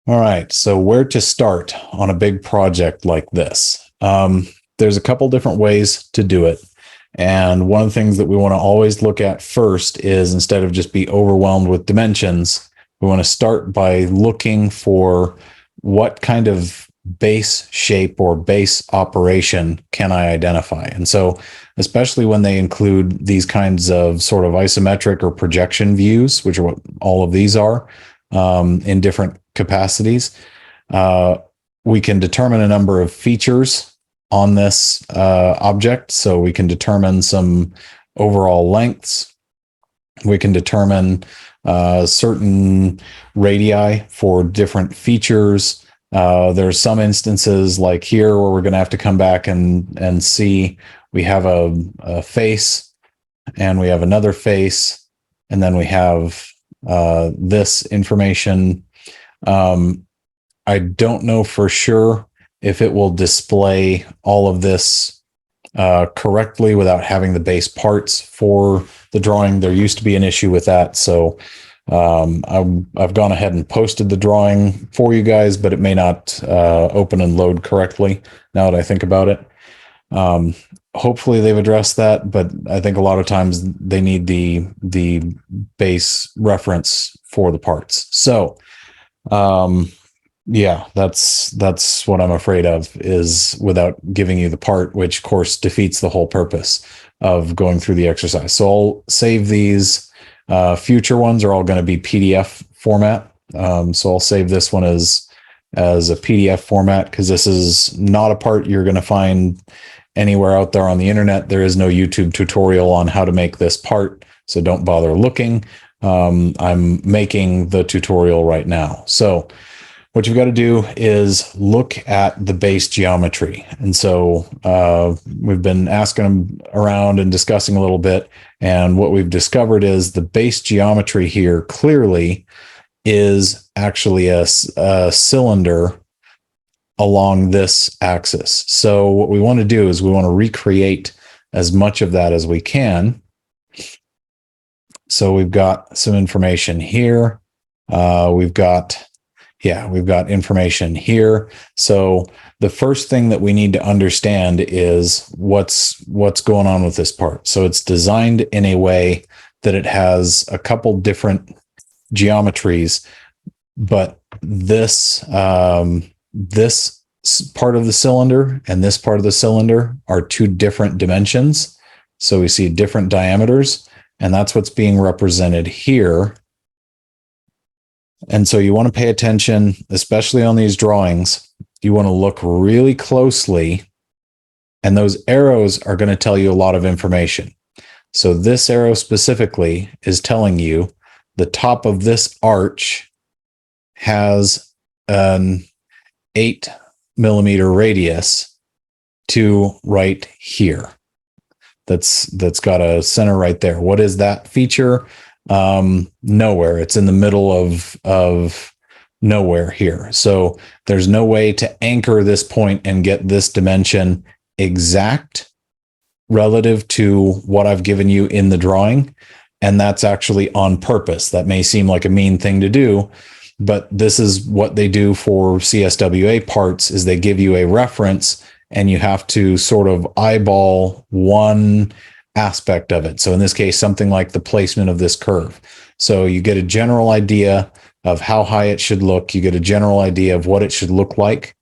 All right. So where to start on a big project like this? There's a couple different ways to do it. And one of the things that we want to always look at first is, instead of just be overwhelmed with dimensions, we want to start by looking for what kind of base shape or base operation can I identify. And so, especially when they include these kinds of sort of isometric or projection views, which are what all of these are, in different capacities, we can determine a number of features on this object. So we can determine some overall lengths. We can determine certain radii for different features. There's some instances like here where we're going to have to come back and see we have a face, and we have another face, and then we have this information. I don't know for sure if it will display all of this correctly without having the base parts for the drawing. There used to be an issue with that. So I've gone ahead and posted the drawing for you guys, but it may not open and load correctly now that I think about it. Hopefully they've addressed that, but I think a lot of times they need the base reference for the parts. So yeah, that's what I'm afraid of, is without giving you the part, which of course defeats the whole purpose of going through the exercise. So I'll save these. Future ones are all going to be PDF format. So I'll save this one as a PDF format, because this is not a part you're going to find anywhere out there on the internet. There is no YouTube tutorial on how to make this part, so don't bother looking. I'm making the tutorial right now. So what you've got to do is look at the base geometry. And so we've been asking around and discussing a little bit. And what we've discovered is the base geometry here clearly is actually a cylinder along this axis. So what we want to do is we want to recreate as much of that as we can. So we've got some information here. We've got information here. So the first thing that we need to understand is what's going on with this part. So it's designed in a way that it has a couple different geometries, but this part of the cylinder and this part of the cylinder are two different dimensions. So we see different diameters, and that's what's being represented here. And so you want to pay attention, especially on these drawings. You want to look really closely, and those arrows are going to tell you a lot of information. So this arrow specifically is telling you the top of this arch has an 8mm radius to right here. That's got a center right there. What is that feature? Nowhere. It's in the middle of nowhere here. So there's no way to anchor this point and get this dimension exact relative to what I've given you in the drawing. And that's actually on purpose. That may seem like a mean thing to do, but this is what they do for CSWA parts, is they give you a reference and you have to sort of eyeball one aspect of it. So in this case, something like the placement of this curve. So you get a general idea of how high it should look. You get a general idea of what it should look like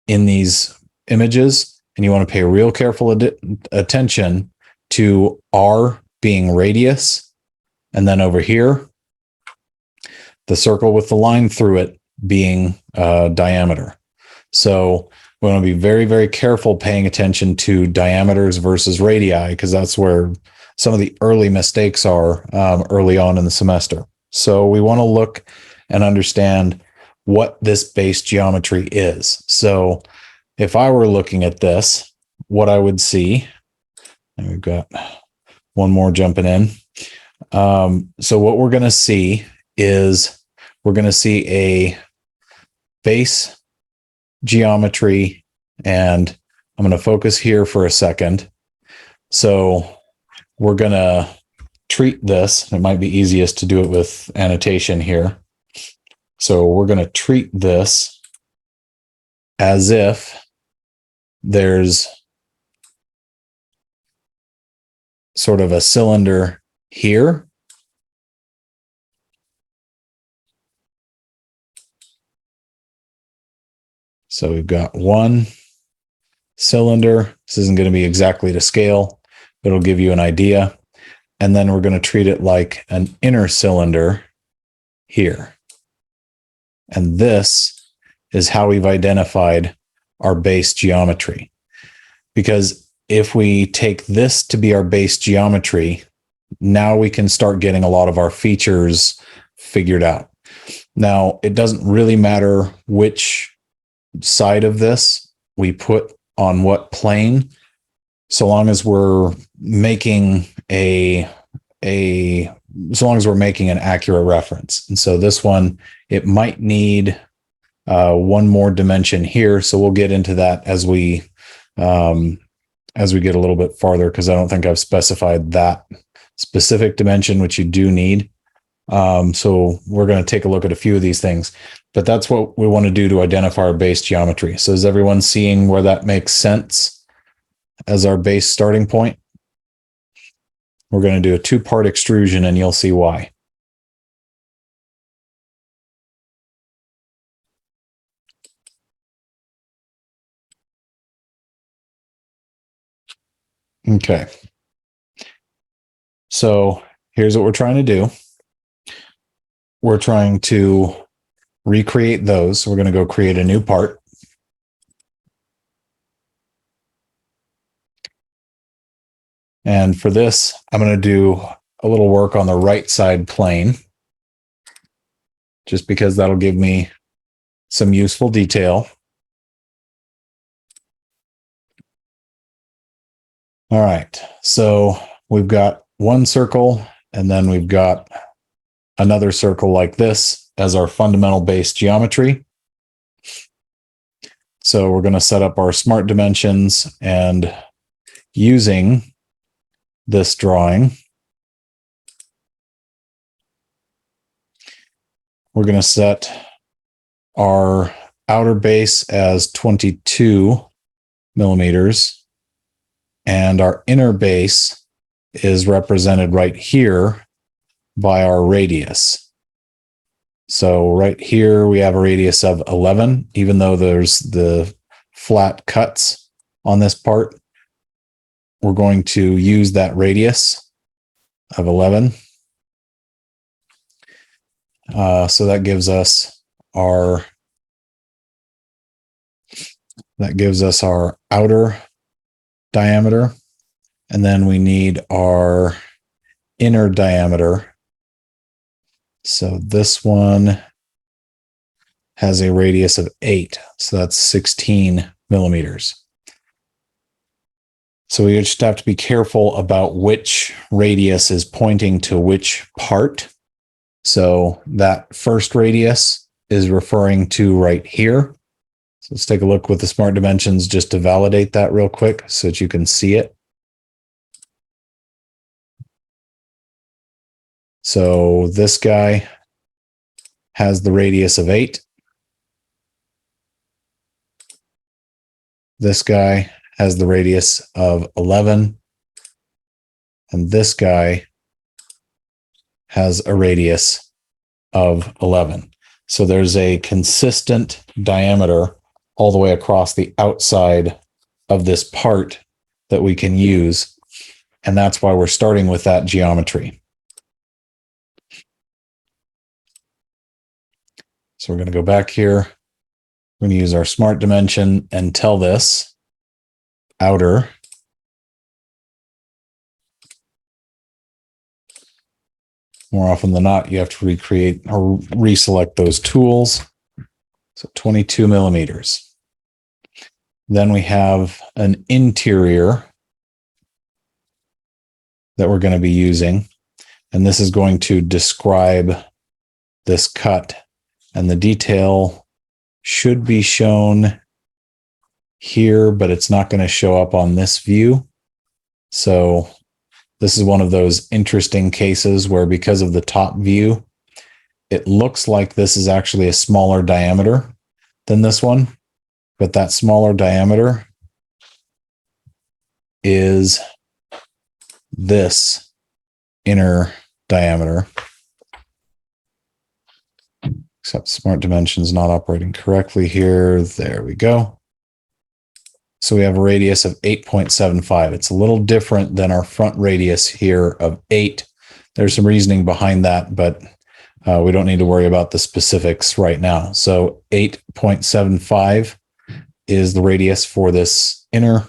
in these images. And you want to pay real careful attention to R being radius. And then over here, the circle with the line through it being diameter. So we want to be very, very careful paying attention to diameters versus radii, because that's where some of the early mistakes are early on in the semester. So we want to look and understand what this base geometry is. So if I were looking at this, what I would see, and we've got one more jumping in. So what we're going to see is we're going to see a base geometry, and I'm going to focus here for a second. So we're going to treat this. It might be easiest to do it with annotation here. So we're going to treat this as if there's sort of a cylinder here. So we've got one cylinder. This isn't going to be exactly to scale, but it'll give you an idea. And then we're going to treat it like an inner cylinder here. And this is how we've identified our base geometry. Because if we take this to be our base geometry, now we can start getting a lot of our features figured out. Now, it doesn't really matter which side of this we put on what plane, so long as we're making an accurate reference. And so this one, it might need one more dimension here. So we'll get into that as we get a little bit farther, because I don't think I've specified that specific dimension, which you do need. So we're going to take a look at a few of these things, but that's what we want to do to identify our base geometry. So is everyone seeing where that makes sense as our base starting point? We're going to do a two-part extrusion, and you'll see why. Okay. So here's what we're trying to do. We're trying to recreate those. So we're going to go create a new part. And for this, I'm going to do a little work on the right side plane, just because that'll give me some useful detail. All right, so we've got one circle, and then we've got another circle like this as our fundamental base geometry. So we're going to set up our smart dimensions, and using this drawing, we're going to set our outer base as 22 millimeters, and our inner base is represented right here by our radius. So right here we have a radius of 11, even though there's the flat cuts on this part. We're going to use that radius of 11. So that gives us our outer diameter, and then we need our inner diameter. So this one has a radius of 8, so that's 16 millimeters. So we just have to be careful about which radius is pointing to which part. So that first radius is referring to right here. So let's take a look with the smart dimensions just to validate that real quick so that you can see it. So this guy has the radius of 8. This guy has the radius of 11. And this guy has a radius of 11. So there's a consistent diameter all the way across the outside of this part that we can use. And that's why we're starting with that geometry. So we're going to go back here. We're going to use our smart dimension and tell this outer more often than not, you have to recreate or reselect those tools. So 22 millimeters. Then we have an interior that we're going to be using. And this is going to describe this cut. And the detail should be shown here, but it's not going to show up on this view. So this is one of those interesting cases where, because of the top view, it looks like this is actually a smaller diameter than this one, but that smaller diameter is this inner diameter. Except Smart Dimensions not operating correctly here. There we go. So we have a radius of 8.75. It's a little different than our front radius here of 8. There's some reasoning behind that, but we don't need to worry about the specifics right now. So 8.75 is the radius for this inner.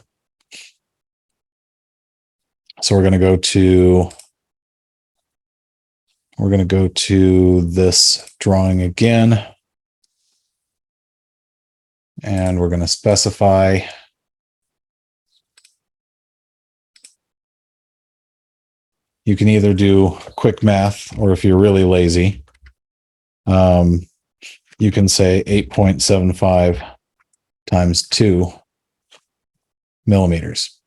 So we're going to go to this drawing again, and we're going to specify you can either do quick math, or if you're really lazy, you can say 8.75 times 2 millimeters.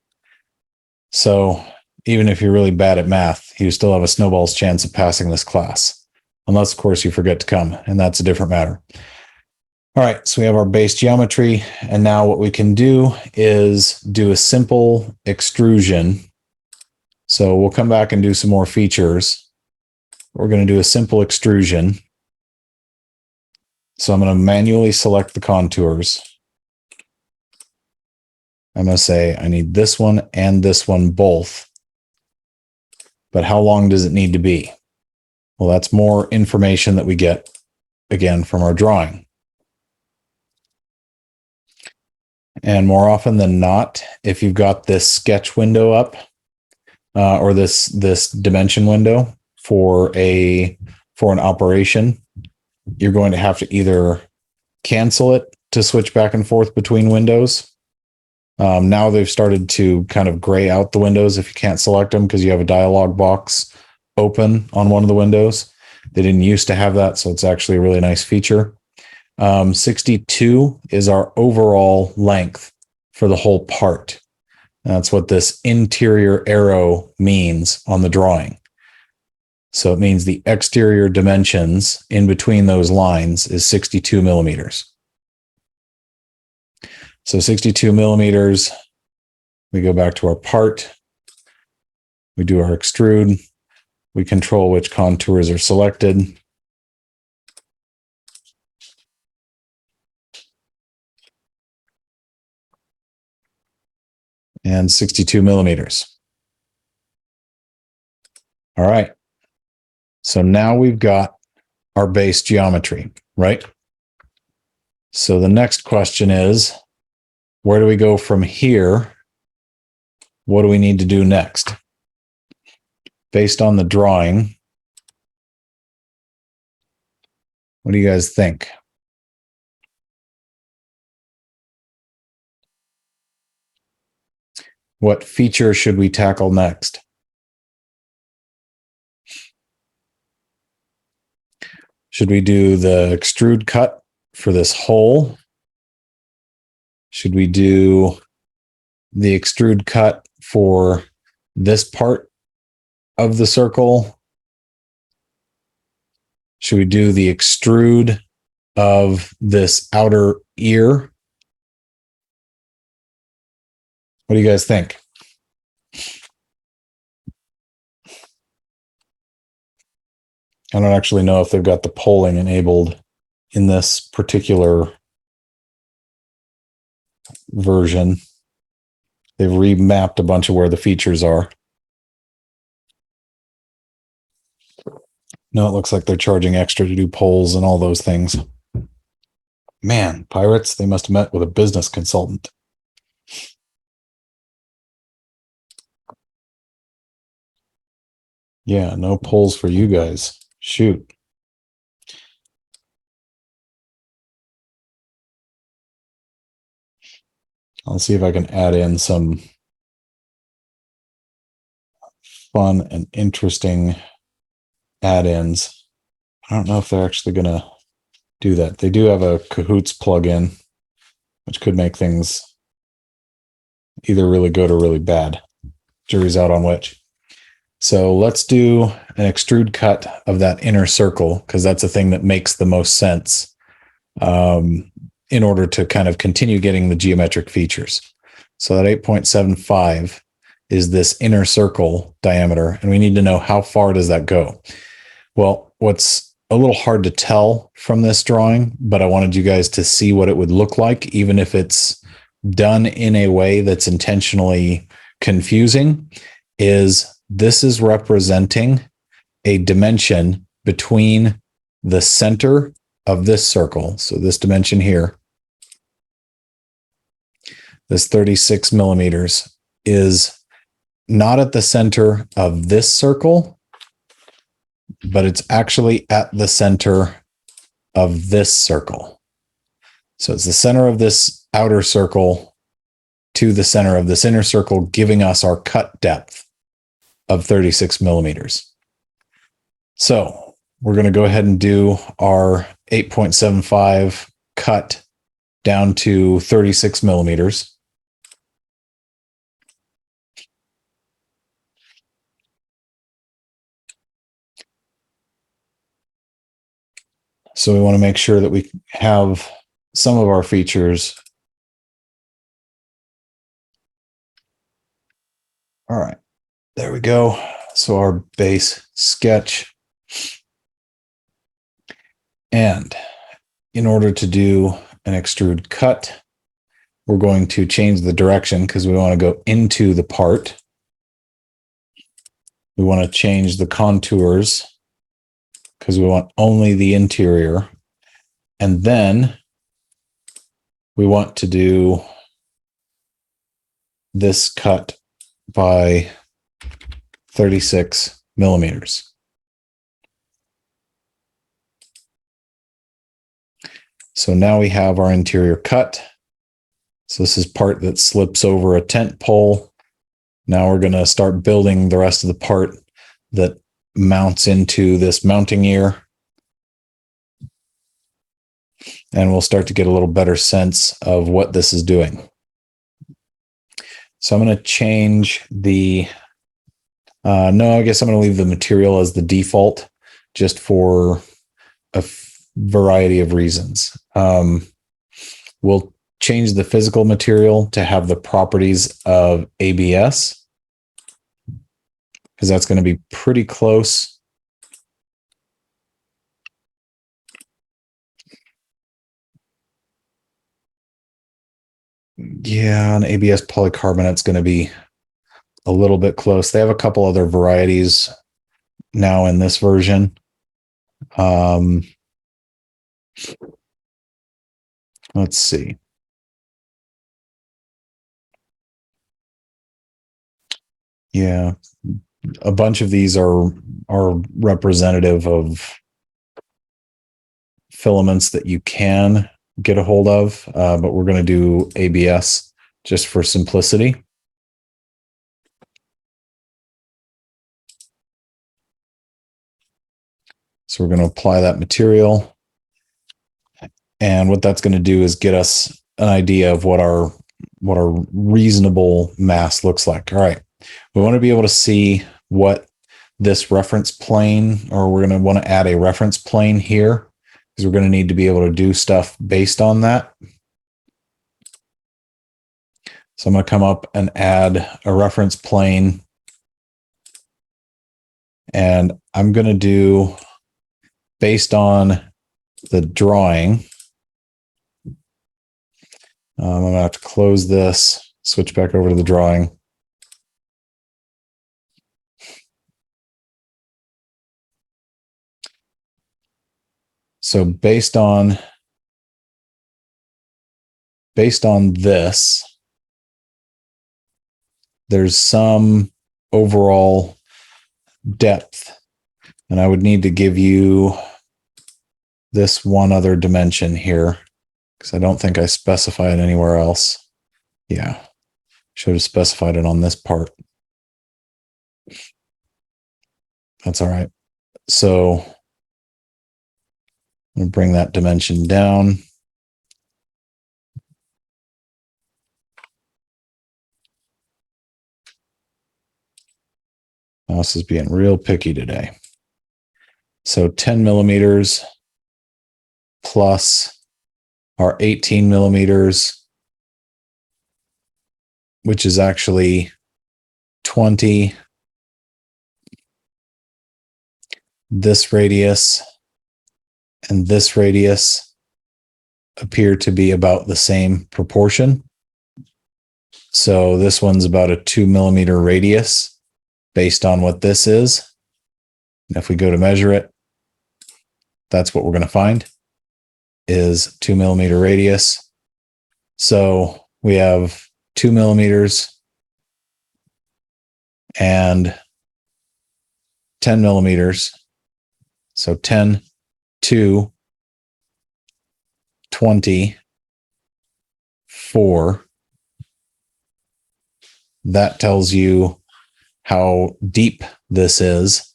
So even if you're really bad at math, you still have a snowball's chance of passing this class, unless, of course, you forget to come, and that's a different matter. All right, so we have our base geometry, and now what we can do is do a simple extrusion. So we'll come back and do some more features. We're going to do a simple extrusion. So I'm going to manually select the contours. I'm going to say I need this one and this one both. But how long does it need to be? Well, that's more information that we get, again, from our drawing. And more often than not, if you've got this sketch window up, or this dimension window for an operation, you're going to have to either cancel it to switch back and forth between windows. Now they've started to kind of gray out the windows if you can't select them because you have a dialog box open on one of the windows. They didn't used to have that, so it's actually a really nice feature. 62 is our overall length for the whole part. That's what this interior arrow means on the drawing. So it means the exterior dimensions in between those lines is 62 millimeters. So 62 millimeters, we go back to our part, we do our extrude, we control which contours are selected. And 62 millimeters. All right. So now we've got our base geometry, right? So the next question is, where do we go from here? What do we need to do next? Based on the drawing, what do you guys think? What feature should we tackle next? Should we do the extrude cut for this hole? Should we do the extrude cut for this part of the circle? Should we do the extrude of this outer ear? What do you guys think? I don't actually know if they've got the polling enabled in this particular version. They've remapped a bunch of where the features are. No, it looks like they're charging extra to do polls and all those things. Man, pirates, they must have met with a business consultant. Yeah, no polls for you guys. Shoot. I'll see if I can add in some fun and interesting add-ins. I don't know if they're actually going to do that. They do have a Cahoots plugin, which could make things either really good or really bad. Jury's out on which. So let's do an extrude cut of that inner circle, because that's the thing that makes the most sense in order to kind of continue getting the geometric features. So that 8.75 is this inner circle diameter, and we need to know how far does that go. Well, what's a little hard to tell from this drawing, but I wanted you guys to see what it would look like, even if it's done in a way that's intentionally confusing, is this is representing a dimension between the center of this circle. So this dimension here, this 36 millimeters, is not at the center of this circle, but it's actually at the center of this circle. So it's the center of this outer circle to the center of this inner circle, giving us our cut depth of 36 millimeters. So we're going to go ahead and do our 8.75 cut down to 36 millimeters. So we want to make sure that we have some of our features. All right, there we go. So our base sketch. And in order to do an extrude cut, we're going to change the direction because we want to go into the part. We want to change the contours because we want only the interior. And then we want to do this cut by 36 millimeters. So now we have our interior cut. So this is part that slips over a tent pole. Now we're going to start building the rest of the part that mounts into this mounting ear. And we'll start to get a little better sense of what this is doing. So I'm going to change the, no, I guess I'm going to leave the material as the default just for a variety of reasons. We'll change the physical material to have the properties of ABS, because that's going to be pretty close. Yeah, an ABS polycarbonate's going to be a little bit close. They have a couple other varieties now in this version. Let's see. Yeah, a bunch of these are representative of filaments that you can get a hold of, but we're going to do ABS just for simplicity. So we're going to apply that material. And what that's going to do is get us an idea of what our reasonable mass looks like. All right. We want to be able to see what this reference plane, or we're going to want to add a reference plane here, because we're going to need to be able to do stuff based on that. So I'm going to come up and add a reference plane. And I'm going to do, based on the drawing, I'm going to have to close this, switch back over to the drawing. So based on this, there's some overall depth, and I would need to give you this one other dimension here, because I don't think I specified anywhere else. Yeah, should have specified it on this part. That's all right. So I'm going to bring that dimension down. Mouse is being real picky today. So 10 millimeters plus our 18 millimeters, which is actually 20. This radius and this radius appear to be about the same proportion. So this one's about a 2 millimeter radius based on what this is. And if we go to measure it, that's what we're going to find is 2 millimeter radius. So we have 2 millimeters and 10 millimeters. So 10, 2, 20, 4. That tells you how deep this is.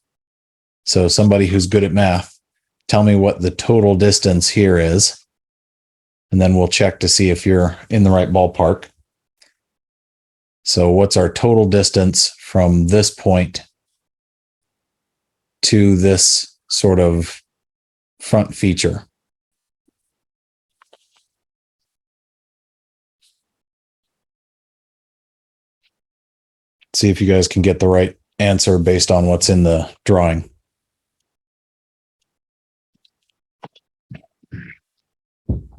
So somebody who's good at math, tell me what the total distance here is. And then we'll check to see if you're in the right ballpark. So what's our total distance from this point to this sort of front feature? See if you guys can get the right answer based on what's in the drawing.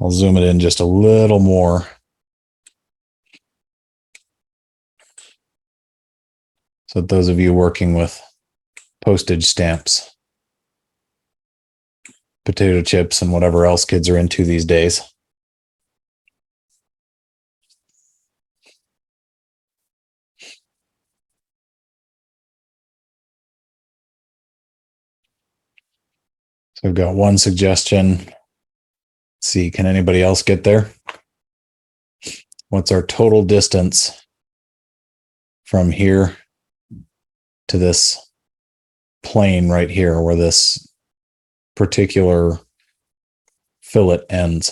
I'll zoom it in just a little more. So those of you working with postage stamps, potato chips, and whatever else kids are into these days. So I've got one suggestion. Let's see, can anybody else get there? What's our total distance from here to this plane right here where this particular fillet ends?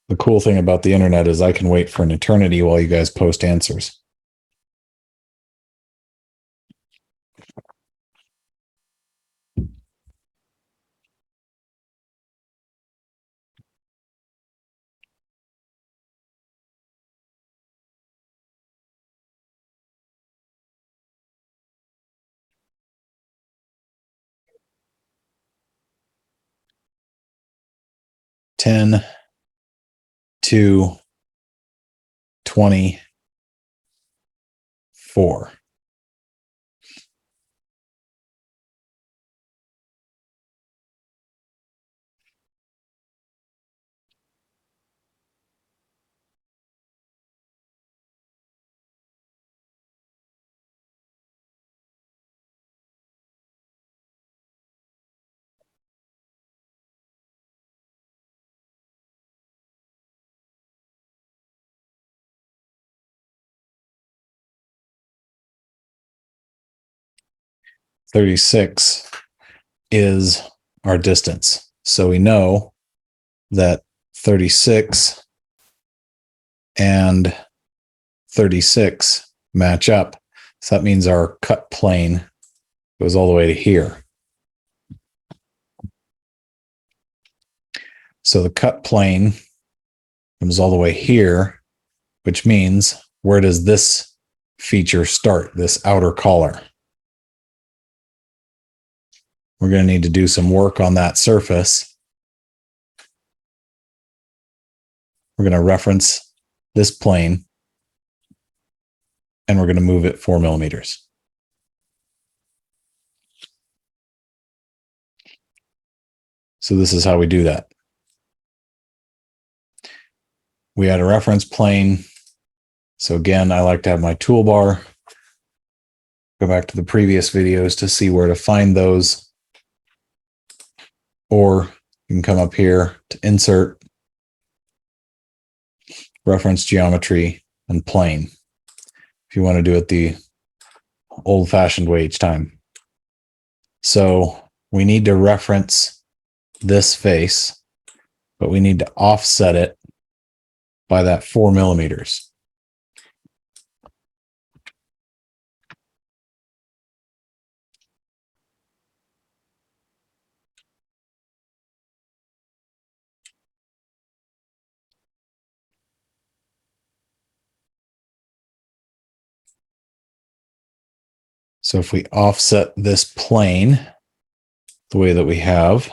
The cool thing about the internet is I can wait for an eternity while you guys post answers. Ten, 2, 20, 4. $36 is our distance. So we know that 36 and 36 match up. So that means our cut plane goes all the way to here. So the cut plane comes all the way here, which means where does this feature start, this outer collar? We're going to need to do some work on that surface. We're going to reference this plane and we're going to move it 4 millimeters. So this is how we do that. We add a reference plane. So again, I like to have my toolbar. Go back to the previous videos to see where to find those. Or you can come up here to insert, reference geometry, and plane, if you want to do it the old-fashioned way each time. So we need to reference this face, but we need to offset it by that 4 millimeters. So if we offset this plane the way that we have,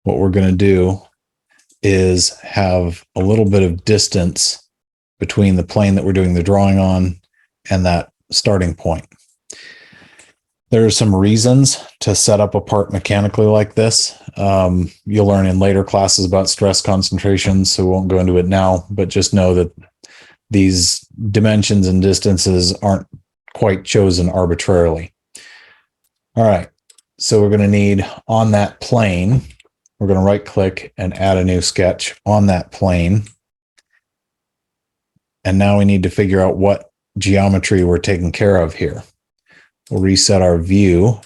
what we're going to do is have a little bit of distance between the plane that we're doing the drawing on and that starting point. There are some reasons to set up a part mechanically like this. You'll learn in later classes about stress concentrations, so we won't go into it now, but just know that these dimensions and distances aren't quite chosen arbitrarily. All right, so we're going to need on that plane, we're going to right click and add a new sketch on that plane. And now we need to figure out what geometry we're taking care of here. We'll reset our view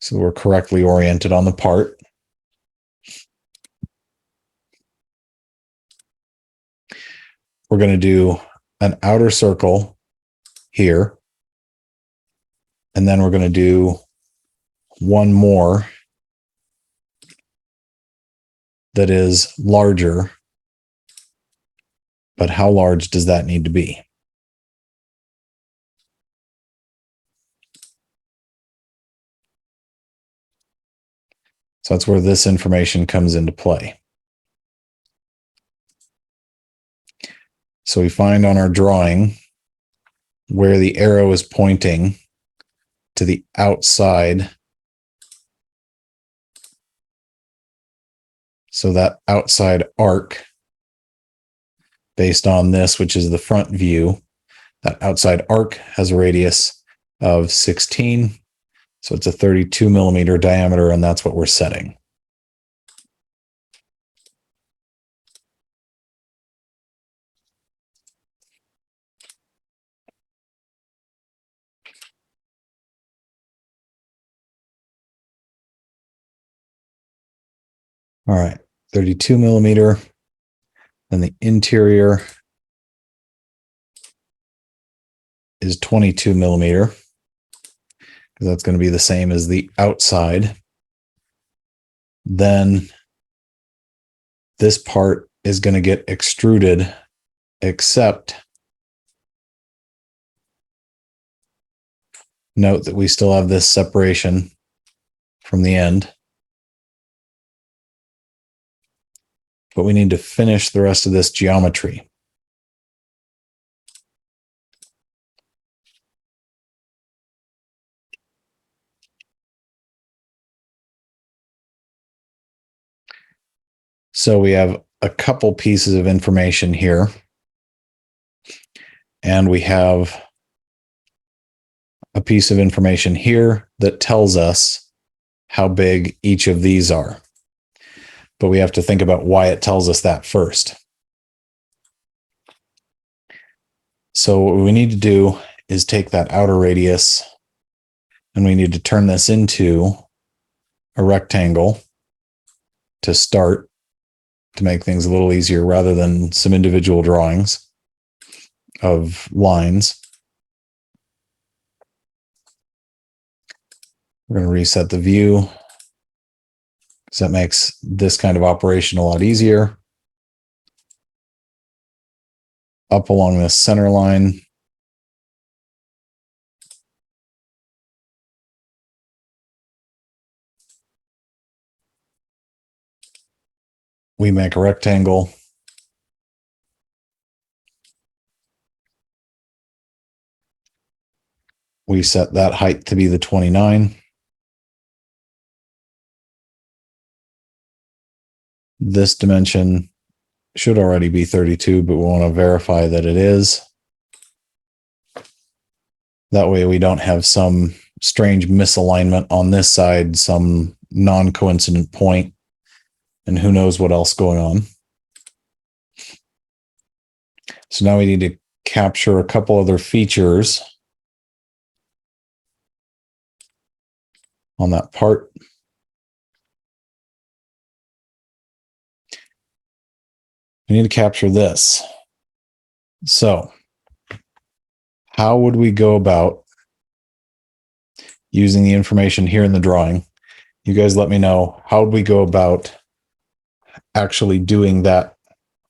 so we're correctly oriented on the part. We're going to do an outer circle here. And then we're going to do one more that is larger. But how large does that need to be? So that's where this information comes into play. So we find on our drawing where the arrow is pointing to the outside. So that outside arc, based on this, which is the front view, that outside arc has a radius of 16. So it's a 32 millimeter diameter, and that's what we're setting. All right, 32 millimeter. Then the interior is 22 millimeter, because that's going to be the same as the outside. Then this part is going to get extruded, except note that we still have this separation from the end. But we need to finish the rest of this geometry. So we have a couple pieces of information here. And we have a piece of information here that tells us how big each of these are. But we have to think about why it tells us that first. So what we need to do is take that outer radius, and we need to turn this into a rectangle to start, to make things a little easier rather than some individual drawings of lines. We're going to reset the view, because that makes this kind of operation a lot easier. Up along this center line. We make a rectangle. We set that height to be the 29. This dimension should already be 32, but we want to verify that it is. That way we don't have some strange misalignment on this side, some non-coincident point and who knows what else going on. So now we need to capture a couple other features on that part. We need to capture this. So how would we go about using the information here in the drawing? You guys let me know, how would we go about actually doing that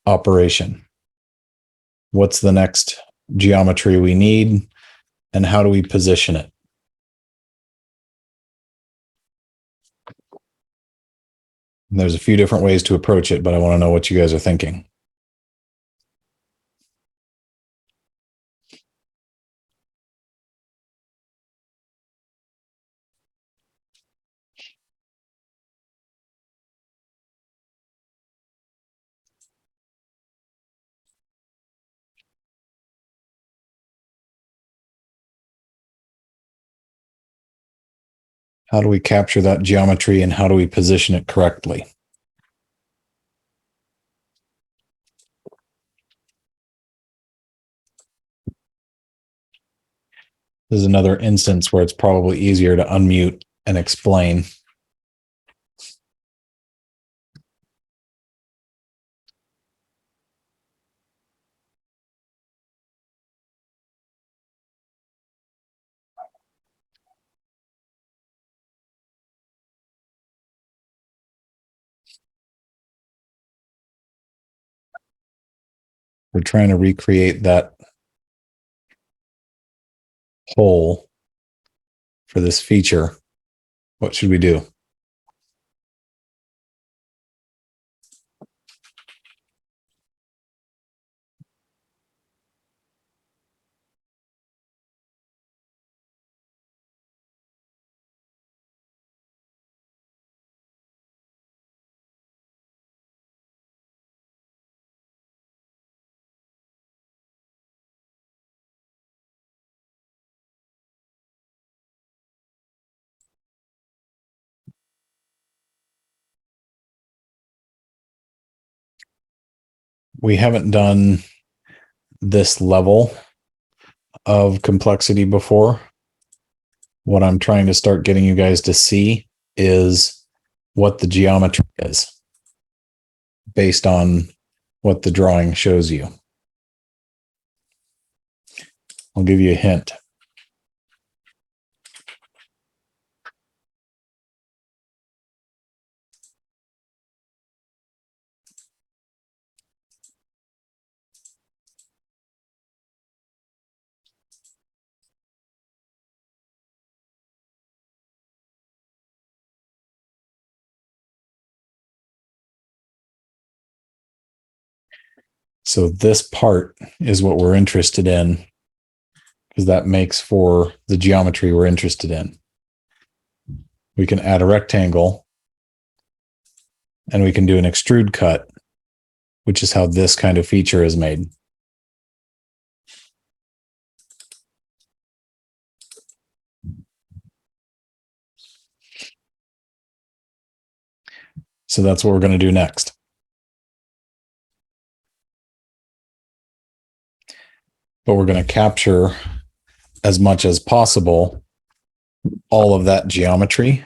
operation? What's the next geometry we need, and how do we position it? And there's a few different ways to approach it, but I want to know what you guys are thinking. How do we capture that geometry, and how do we position it correctly? This is another instance where it's probably easier to unmute and explain. We're trying to recreate that hole for this feature. What should we do? We haven't done this level of complexity before. What I'm trying to start getting you guys to see is what the geometry is based on what the drawing shows you. I'll give you a hint. So this part is what we're interested in, because that makes for the geometry we're interested in. We can add a rectangle, and we can do an extrude cut, which is how this kind of feature is made. So that's what we're going to do next. But we're going to capture as much as possible all of that geometry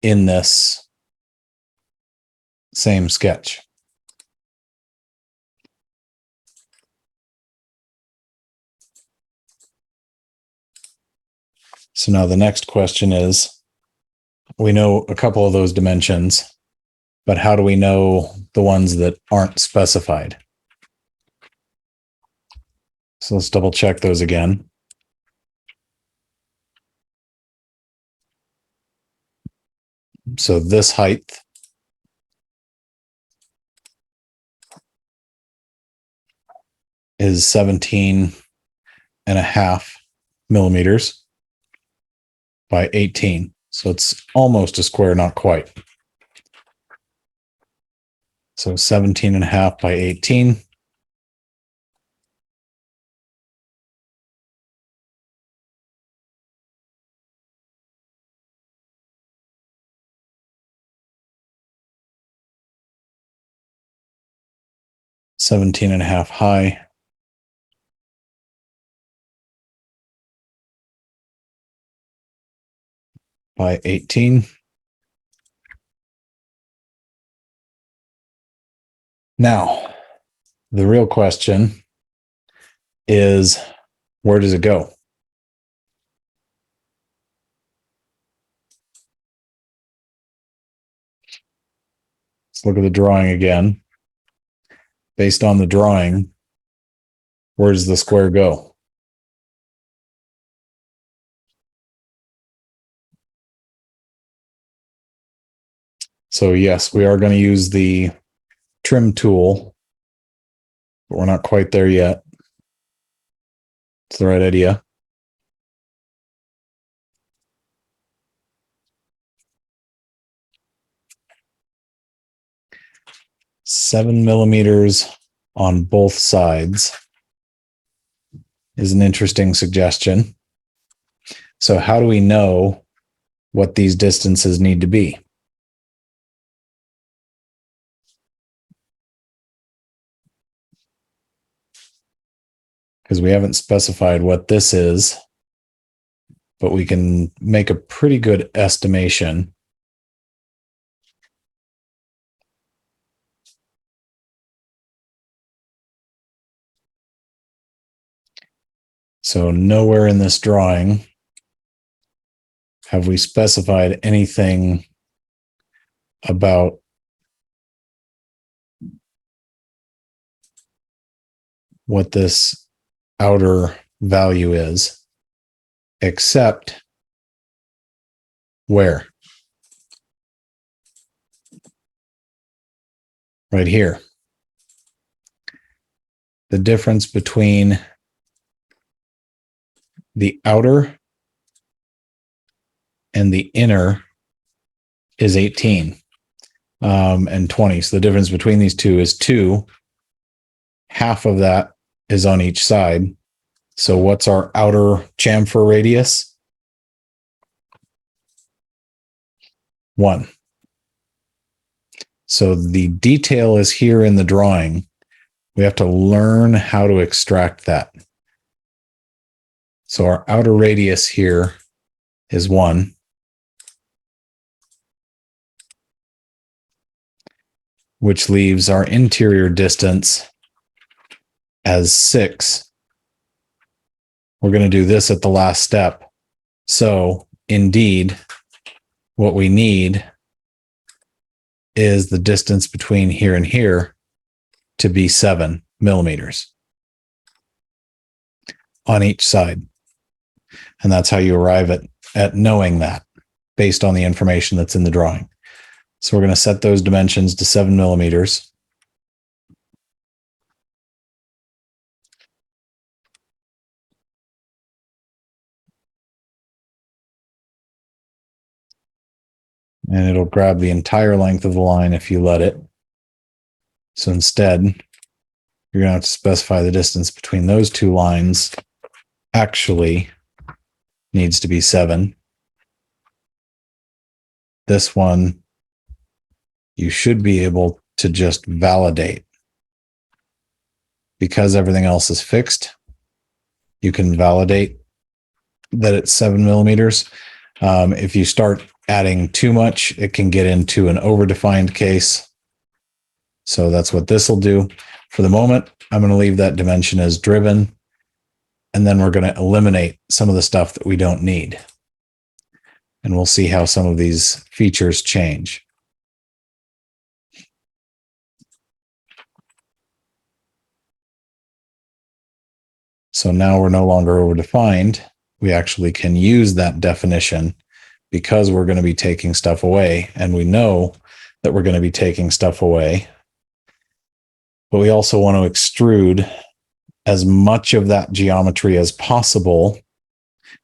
in this same sketch. So now the next question is, we know a couple of those dimensions, but how do we know the ones that aren't specified? So let's double check those again. So this height is 17.5 millimeters by 18. So it's almost a square, not quite. So 17.5 by 18. 17.5 high. By 18. Now, the real question is, where does it go? Let's look at the drawing again. Based on the drawing, where does the square go? So yes, we are going to use the trim tool, but we're not quite there yet. It's the right idea. Seven millimeters on both sides is an interesting suggestion. So how do we know what these distances need to be? Because we haven't specified what this is, but we can make a pretty good estimation. So nowhere in this drawing have we specified anything about what this outer value is, except where? Right here. The difference between the outer and the inner is 18 and 20. So the difference between these two is 2. Half of that is on each side. So what's our outer chamfer radius? 1. So the detail is here in the drawing. We have to learn how to extract that. So our outer radius here is 1. Which leaves our interior distance as 6. We're going to do this at the last step. So indeed, what we need is the distance between here and here to be 7 millimeters on each side. And that's how you arrive at knowing that based on the information that's in the drawing. So we're going to set those dimensions to 7 millimeters. And it'll grab the entire length of the line if you let it. So instead, you're going to have to specify the distance between those two lines actually needs to be 7. This one, you should be able to just validate. Because everything else is fixed, you can validate that it's 7 millimeters. If you start adding too much, it can get into an overdefined case. So that's what this will do. For the moment, I'm going to leave that dimension as driven, and then we're going to eliminate some of the stuff that we don't need. And we'll see how some of these features change. So now we're no longer overdefined. We actually can use that definition because we're going to be taking stuff away, and we know that we're going to be taking stuff away. But we also want to extrude as much of that geometry as possible,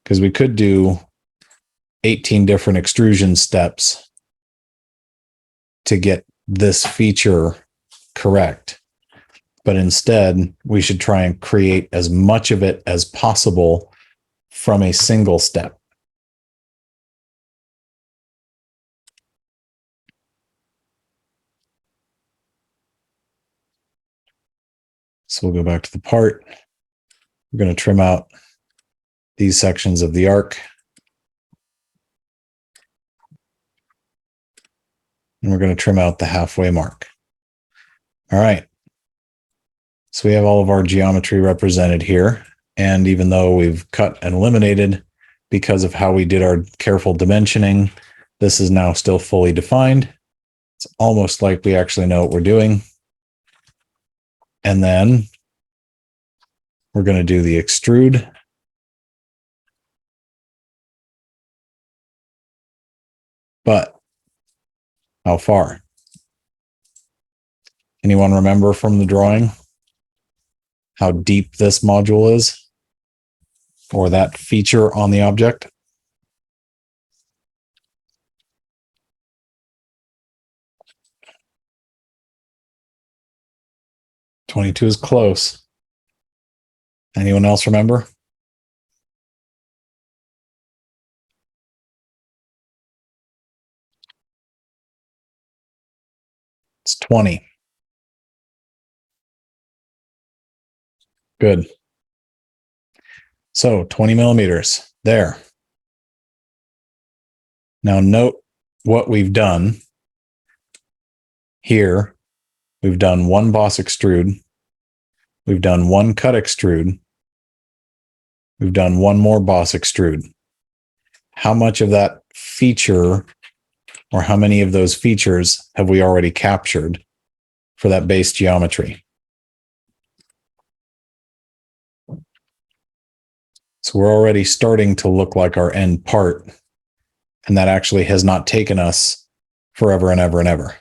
because we could do 18 different extrusion steps to get this feature correct. But instead, we should try and create as much of it as possible from a single step. So we'll go back to the part. We're going to trim out these sections of the arc. And we're going to trim out the halfway mark. All right. So we have all of our geometry represented here. And even though we've cut and eliminated because of how we did our careful dimensioning, this is now still fully defined. It's almost like we actually know what we're doing. And then we're going to do the extrude. But how far? Anyone remember from the drawing how deep this module is? Or that feature on the object? 22 is close. Anyone else remember? It's 20. Good. So 20 millimeters there. Now note what we've done here. We've done one boss extrude. We've done one cut extrude. We've done one more boss extrude. How much of that feature, or how many of those features have we already captured for that base geometry? So we're already starting to look like our end part, and that actually has not taken us forever and ever and ever.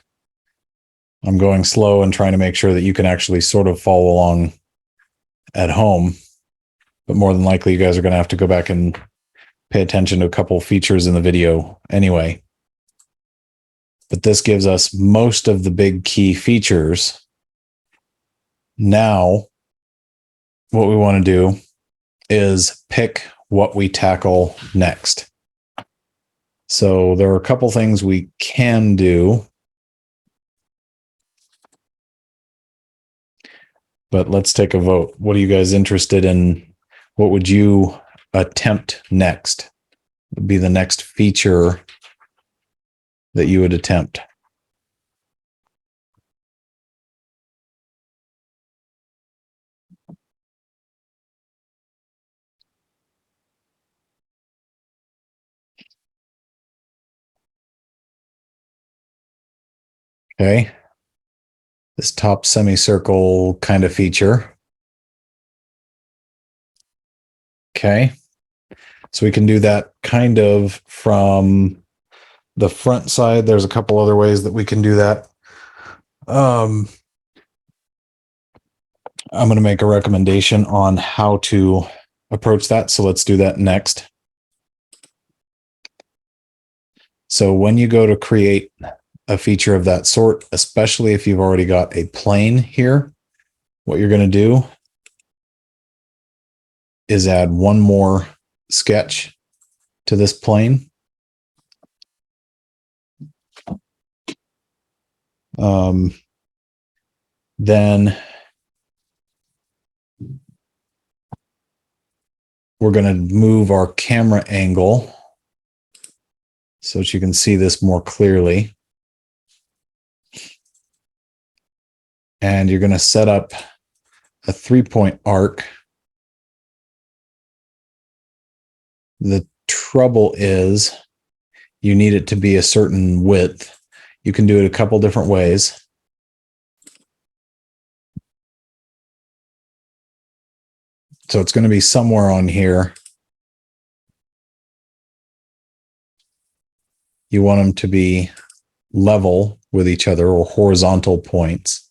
I'm going slow and trying to make sure that you can actually sort of follow along at home, but more than likely you guys are going to have to go back and pay attention to a couple features in the video anyway. But this gives us most of the big key features. Now, what we want to do is pick what we tackle next. So there are a couple things we can do. But let's take a vote. What are you guys interested in? What would you attempt next? Would be the next feature that you would attempt. Okay. This top semicircle kind of feature. Okay. So we can do that kind of from the front side. There's a couple other ways that we can do that. I'm going to make a recommendation on how to approach that. So let's do that next. So when you go to create a feature of that sort, especially if you've already got a plane here, what you're going to do is add one more sketch to this plane. Then we're going to move our camera angle so that you can see this more clearly. And you're going to set up a 3-point arc. The trouble is you need it to be a certain width. You can do it a couple different ways. So it's going to be somewhere on here. You want them to be level with each other, or horizontal points.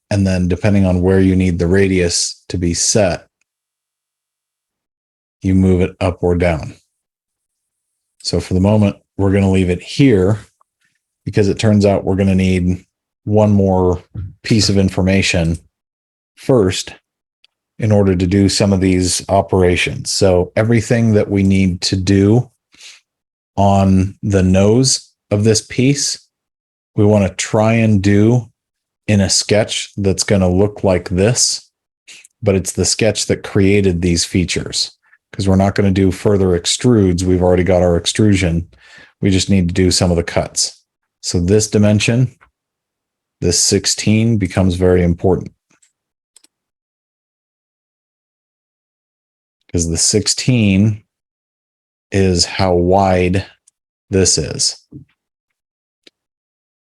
And then depending on where you need the radius to be set, you move it up or down. So for the moment, we're going to leave it here because it turns out we're going to need one more piece of information first in order to do some of these operations. So everything that we need to do on the nose of this piece we want to try and do in a sketch that's going to look like this, but it's the sketch that created these features, because we're not going to do further extrudes. We've already got our extrusion. We just need to do some of the cuts. So this dimension, this 16, becomes very important, because the 16 is how wide this is.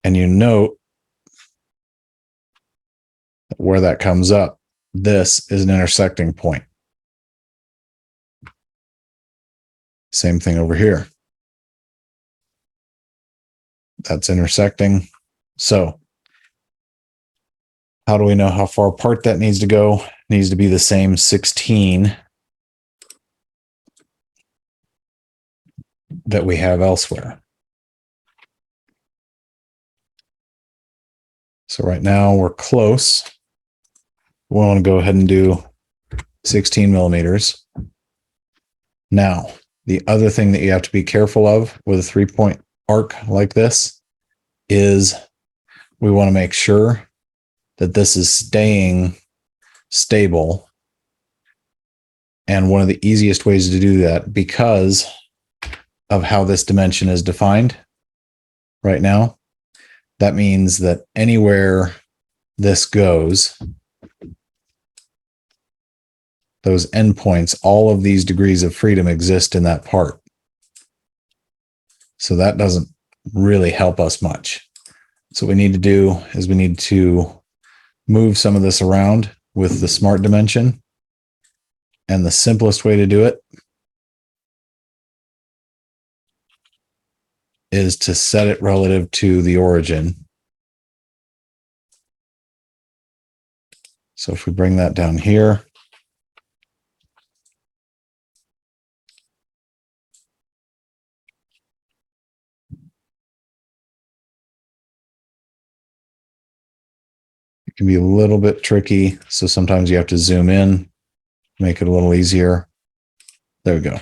And you note where that comes up, this is an intersecting point. Same thing over here. That's intersecting. So how do we know how far apart that needs to go? It needs to be the same 16 that we have elsewhere. So right now we're close. We want to go ahead and do 16 millimeters. Now, the other thing that you have to be careful of with a 3-point arc like this is we want to make sure that this is staying stable. And one of the easiest ways to do that, because of how this dimension is defined right now, that means that anywhere this goes, those endpoints, all of these degrees of freedom exist in that part. So that doesn't really help us much. So what we need to do is we need to move some of this around with the smart dimension. And the simplest way to do it is to set it relative to the origin. So if we bring that down here, it can be a little bit tricky. So sometimes you have to zoom in, make it a little easier. There we go.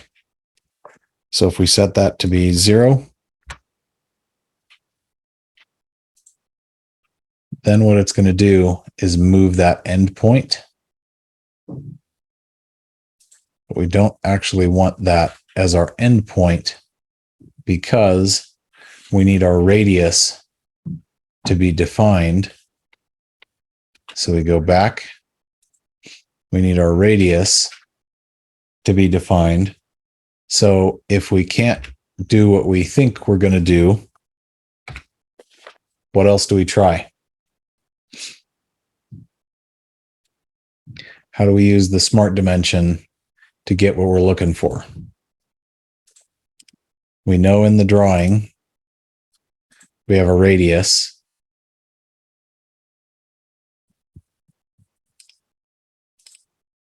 So if we set that to be 0, then what it's going to do is move that endpoint. But we don't actually want that as our endpoint, because we need our radius to be defined. So we go back. We need our radius to be defined. So if we can't do what we think we're going to do, what else do we try? How do we use the smart dimension to get what we're looking for? We know in the drawing we have a radius.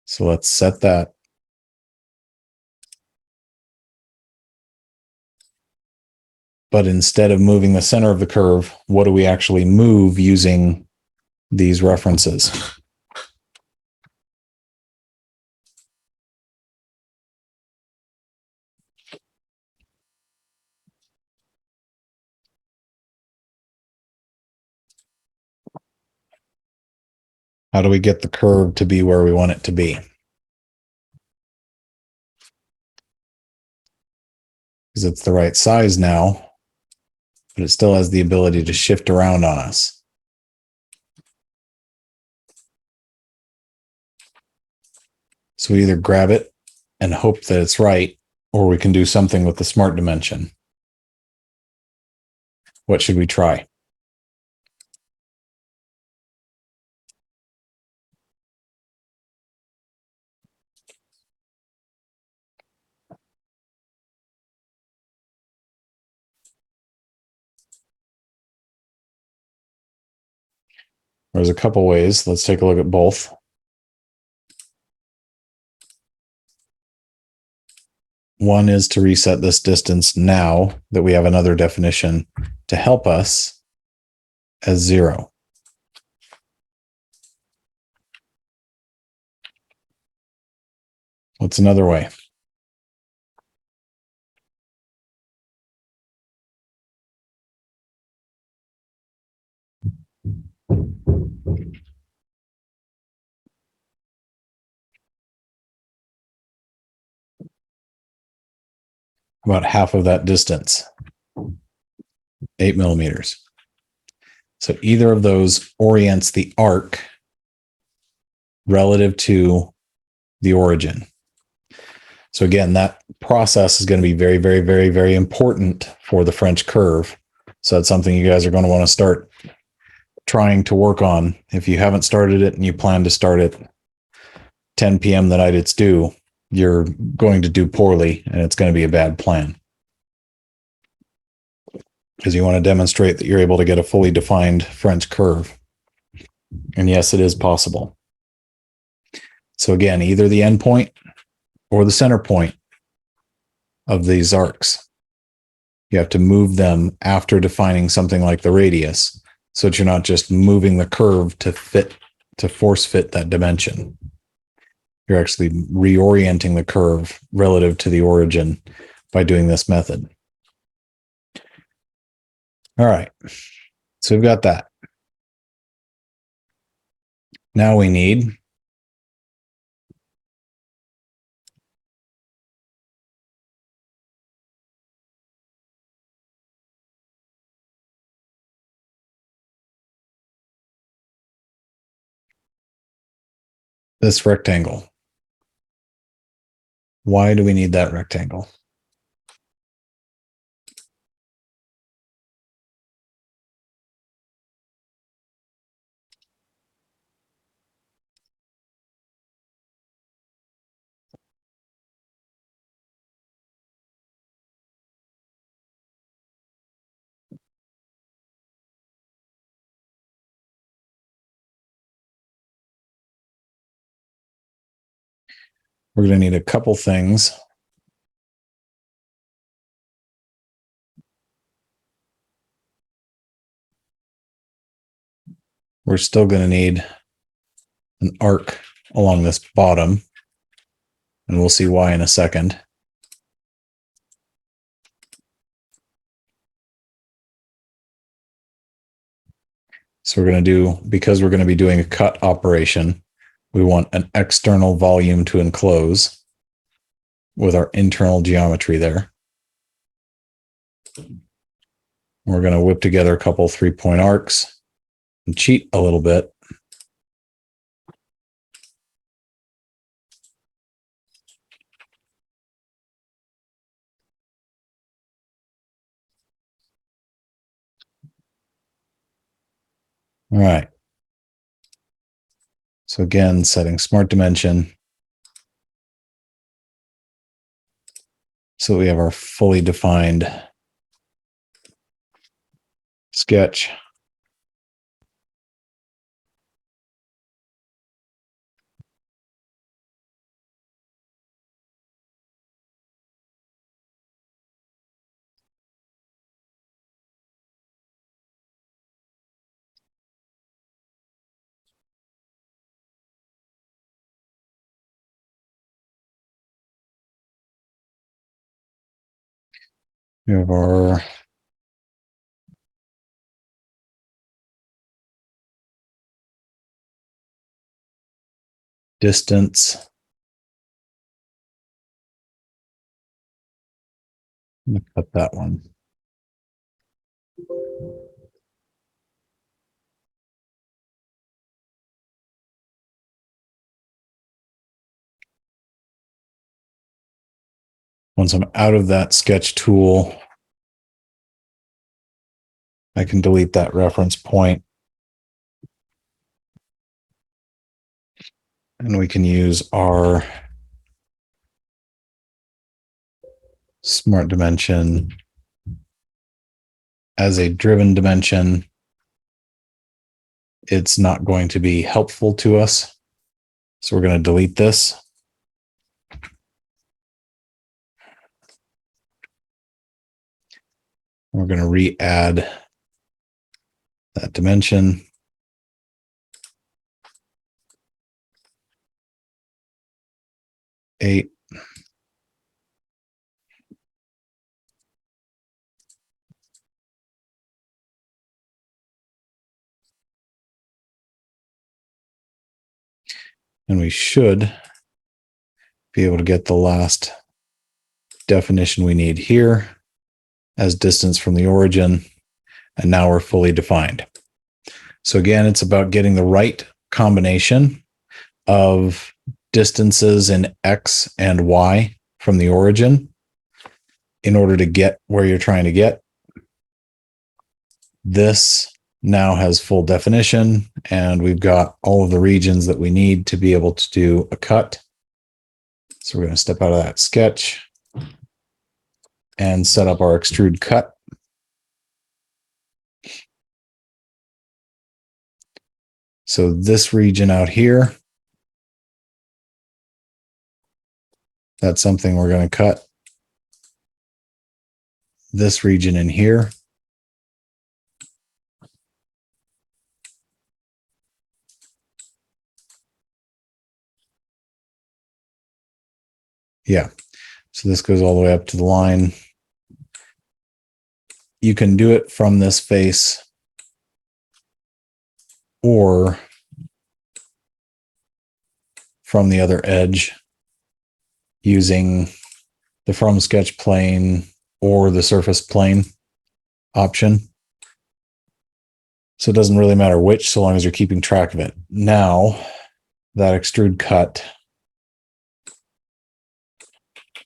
So let's set that. But instead of moving the center of the curve, what do we actually move using these references? How do we get the curve to be where we want it to be? Because it's the right size now, but it still has the ability to shift around on us. So we either grab it and hope that it's right, or we can do something with the smart dimension. What should we try? There's a couple ways. Let's take a look at both. One is to reset this distance now that we have another definition to help us as 0. What's another way? About half of that distance, 8 millimeters. So either of those orients the arc relative to the origin. So again, that process is going to be very, very, very, very important for the French curve. So that's something you guys are going to want to start trying to work on. If you haven't started it and you plan to start it 10 p.m. the night it's due, you're going to do poorly and it's going to be a bad plan. Because you want to demonstrate that you're able to get a fully defined French curve. And yes, it is possible. So again, either the endpoint or the center point of these arcs. You have to move them after defining something like the radius, so that you're not just moving the curve to force fit that dimension. You're actually reorienting the curve relative to the origin by doing this method. All right, so we've got that. Now we need this rectangle. Why do we need that rectangle? We're going to need a couple things. We're still going to need an arc along this bottom, and we'll see why in a second. So we're going to do, because we're going to be doing a cut operation, we want an external volume to enclose with our internal geometry there. We're going to whip together a couple 3-point arcs and cheat a little bit. All right. So again, setting smart dimension. So we have our fully defined sketch. We have our distance. I'm going to cut that one. Once I'm out of that sketch tool, I can delete that reference point. And we can use our smart dimension as a driven dimension. It's not going to be helpful to us. So we're going to delete this. We're going to re-add that dimension. Eight. And we should be able to get the last definition we need here as distance from the origin. And now we're fully defined. So again, it's about getting the right combination of distances in X and Y from the origin in order to get where you're trying to get. This now has full definition, and we've got all of the regions that we need to be able to do a cut. So we're going to step out of that sketch and set up our extrude cut. So this region out here, that's something we're going to cut. This region in here. Yeah. So this goes all the way up to the line. You can do it from this face or from the other edge using the from sketch plane or the surface plane option. So it doesn't really matter which, so long as you're keeping track of it. Now, that extrude cut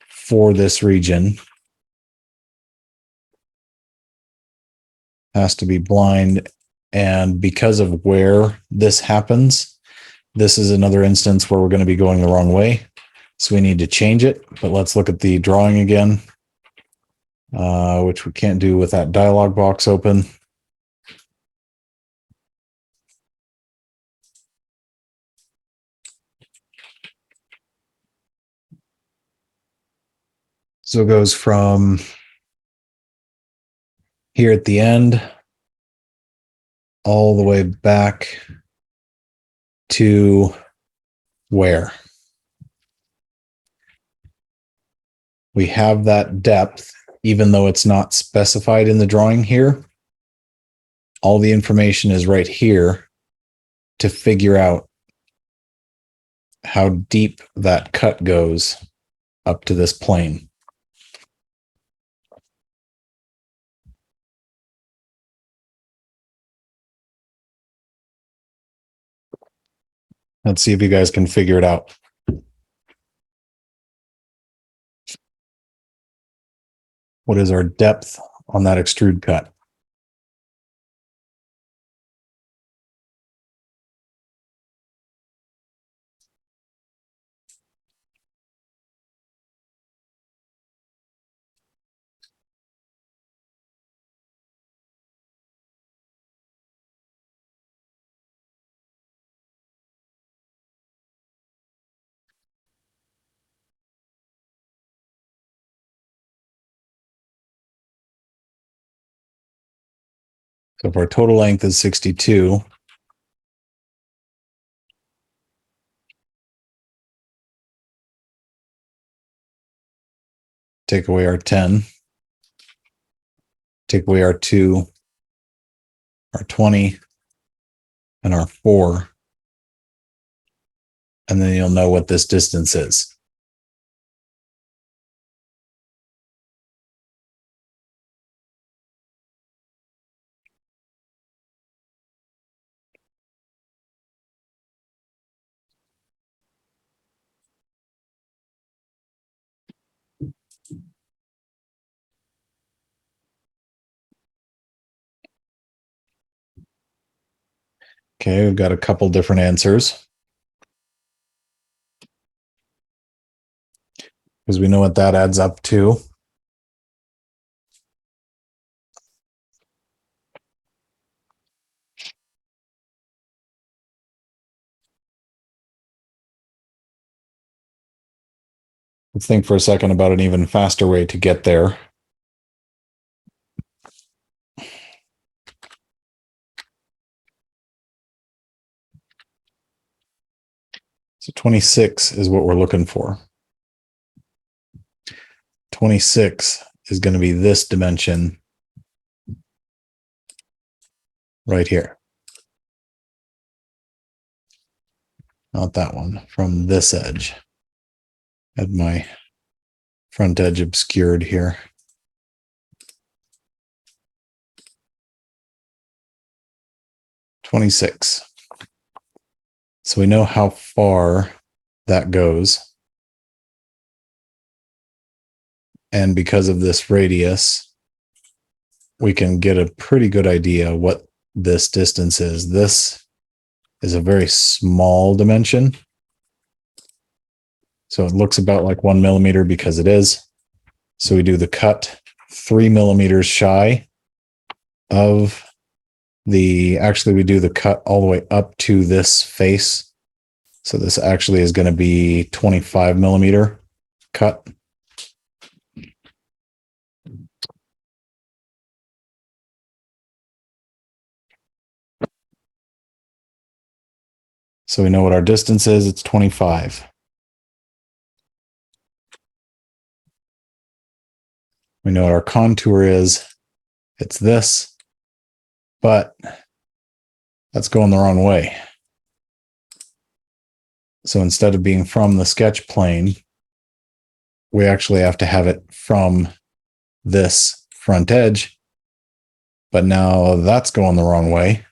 for this region has to be blind. And because of where this happens, this is another instance where we're going to be going the wrong way. So we need to change it. But let's look at the drawing again, which we can't do with that dialog box open. So it goes from here at the end all the way back to where? We have that depth, even though it's not specified in the drawing here. All the information is right here to figure out how deep that cut goes up to this plane. Let's see if you guys can figure it out. What is our depth on that extrude cut? So if our total length is 62, take away our 10, take away our 2, our 20, and our 4, and then you'll know what this distance is. Okay, we've got a couple different answers. Because we know what that adds up to. Let's think for a second about an even faster way to get there. So 26 is what we're looking for. 26 is going to be this dimension right here. not that one, from this edge. Had my front edge obscured here. $26. So we know how far that goes. And because of this radius, we can get a pretty good idea what this distance is. This is a very small dimension. So it looks about like 1 millimeter because it is. So we do the cut 3 millimeters shy of actually we do the cut all the way up to this face. So this actually is going to be 25 millimeter cut. So we know what our distance is. It's 25. We know what our contour is. It's this, but that's going the wrong way. So instead of being from the sketch plane, we actually have to have it from this front edge. But now that's going the wrong way.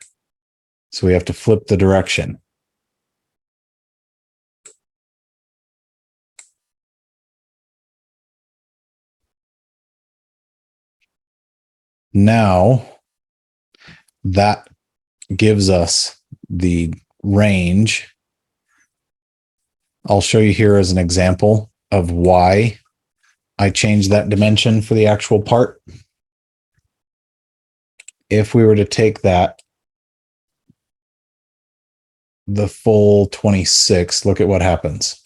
So we have to flip the direction. Now that gives us the range. I'll show you here as an example of why I changed that dimension for the actual part. If we were to take that, the full 26, look at what happens.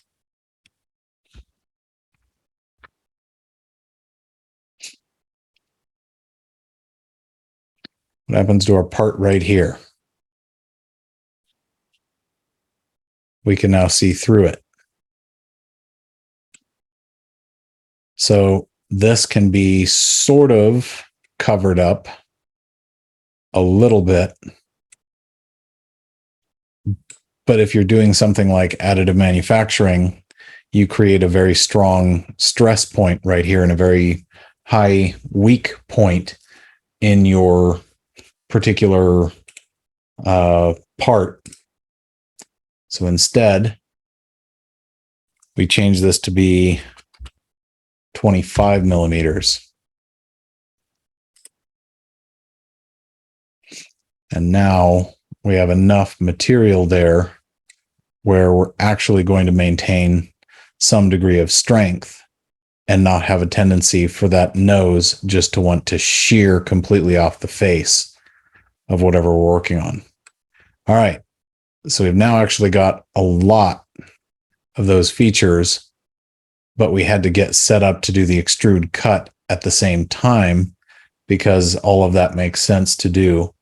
What happens to our part right here? We can now see through it. So this can be sort of covered up a little bit. But if you're doing something like additive manufacturing, you create a very strong stress point right here and a very high weak point in your particular part. So instead, we change this to be 25 millimeters. And now we have enough material there where we're actually going to maintain some degree of strength and not have a tendency for that nose just to want to shear completely off the face of whatever we're working on. All right. So we've now actually got a lot of those features, but we had to get set up to do the extrude cut at the same time because all of that makes sense to do.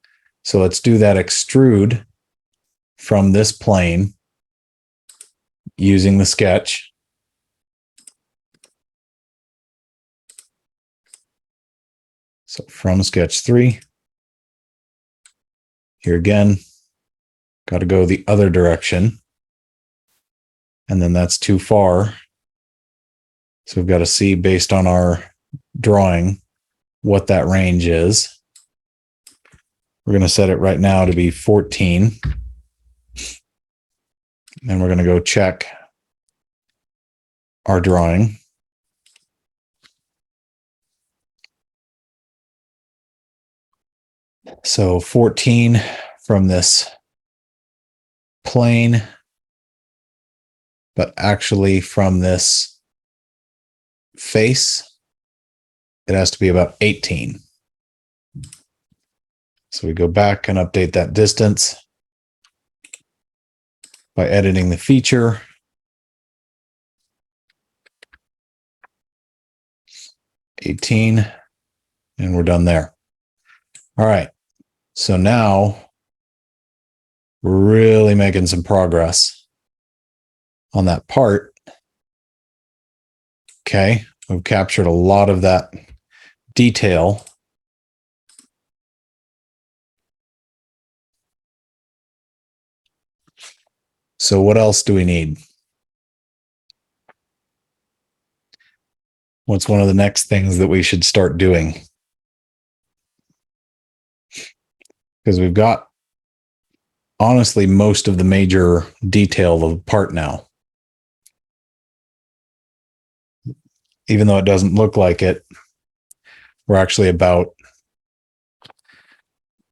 So let's do that extrude from this plane using the sketch. So from sketch 3, here again, got to go the other direction. And then that's too far. So we've got to see based on our drawing what that range is. We're going to set it right now to be 14. And we're going to go check our drawing. So 14 from this plane, but actually from this face, it has to be about 18. So we go back and update that distance by editing the feature. $18, and we're done there. All right. So now we're really making some progress on that part. Okay. We've captured a lot of that detail. So what else do we need? What's one of the next things that we should start doing? Because we've got, honestly, most of the major detail of the part now. Even though it doesn't look like it, we're actually about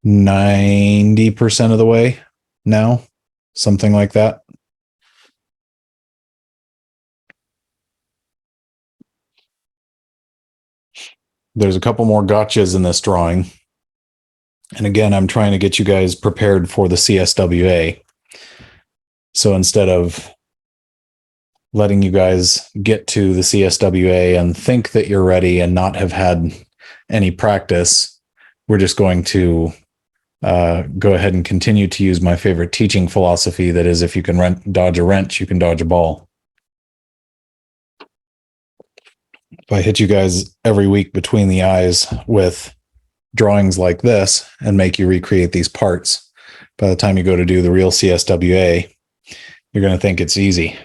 90% of the way now, something like that. There's a couple more gotchas in this drawing. And again, I'm trying to get you guys prepared for the CSWA. So instead of letting you guys get to the CSWA and think that you're ready and not have had any practice, we're just going to go ahead and continue to use my favorite teaching philosophy. That is, if you can dodge a wrench, you can dodge a ball. If I hit you guys every week between the eyes with drawings like this and make you recreate these parts, by the time you go to do the real CSWA, you're going to think it's easy.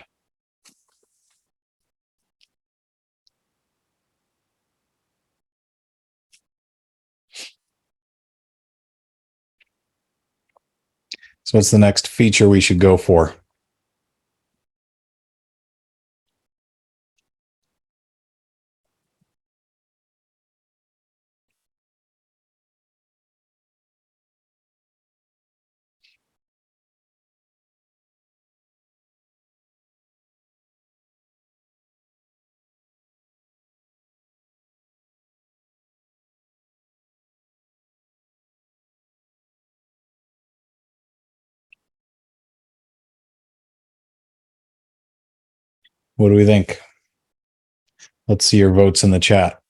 So what's the next feature we should go for? What do we think? Let's see your votes in the chat.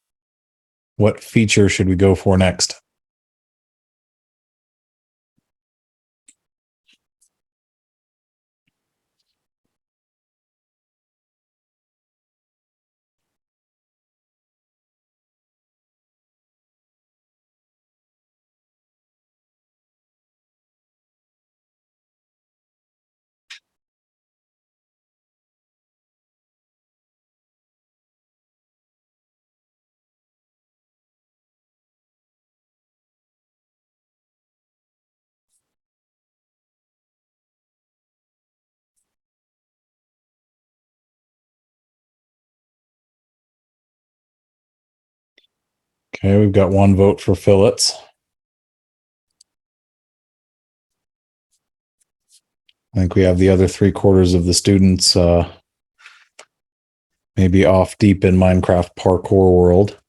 What feature should we go for next? Okay, we've got one vote for fillets. I think we have the other 3/4 of the students maybe off deep in Minecraft parkour world.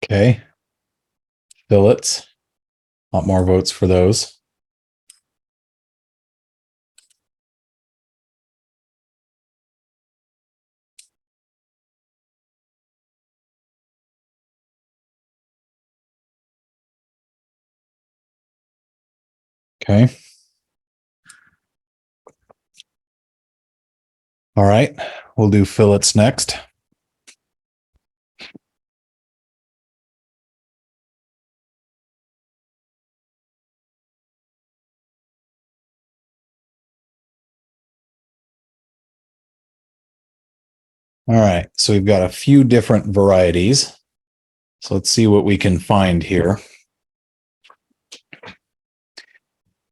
Okay. Fillets. A lot more votes for those. Okay. All right. We'll do fillets next. All right. So we've got a few different varieties. So let's see what we can find here.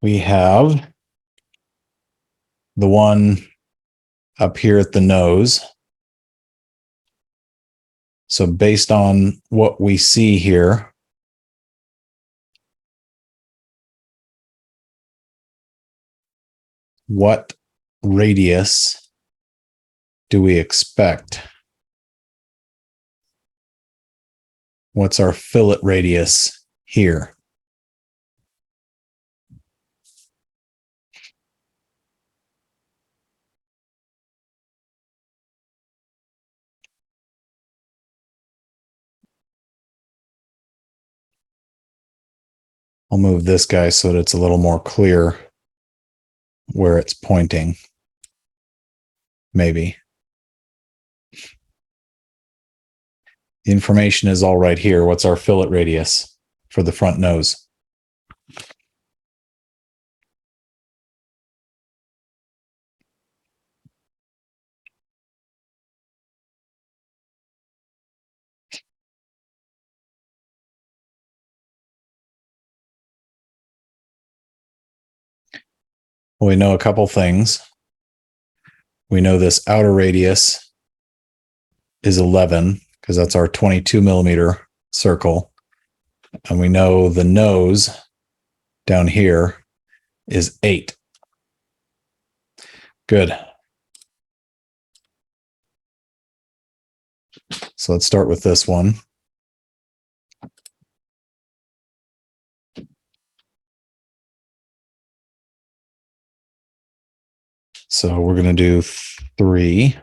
We have the one up here at the nose. So based on what we see here, what radius do we expect? What's our fillet radius here? I'll move this guy so that it's a little more clear where it's pointing. Maybe. The information is all right here. What's our fillet radius for the front nose? Well, we know a couple things. We know this outer radius is 11 because that's our 22 millimeter circle. And we know the nose down here is 8. Good. So let's start with this one. So we're going to do 3.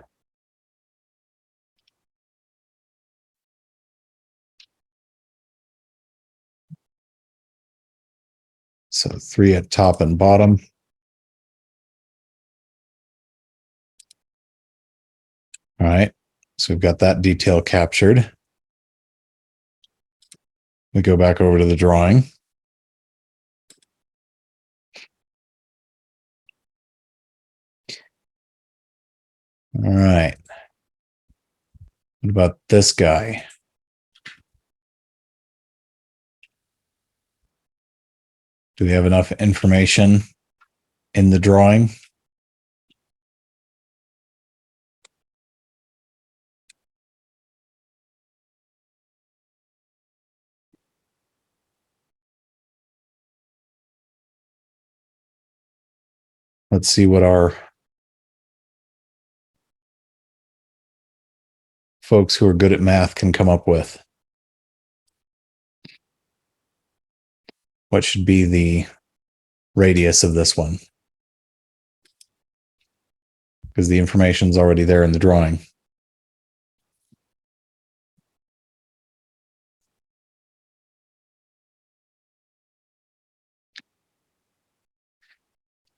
So 3 at top and bottom. All right. So we've got that detail captured. We go back over to the drawing. All right. What about this guy? Do we have enough information in the drawing? Let's see what our folks who are good at math can come up with. What should be the radius of this one? Because the information's already there in the drawing.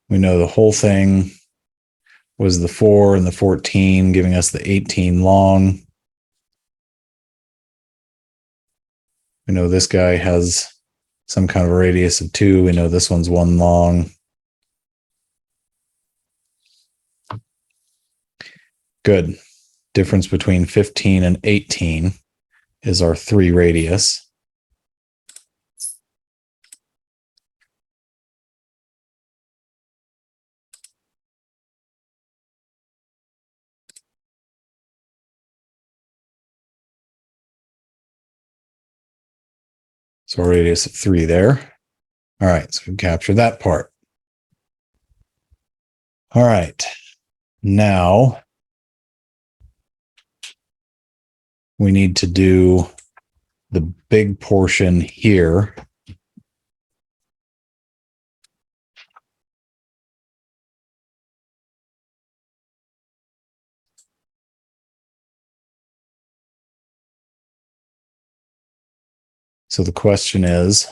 We know the whole thing was the 4 and the 14, giving us the 18 long. We know this guy has some kind of a radius of 2. We know this one's 1 long. Good. Difference between 15 and 18 is our 3 radius. So a radius of 3 there. All right, so we capture that part. All right, now we need to do the big portion here. So the question is,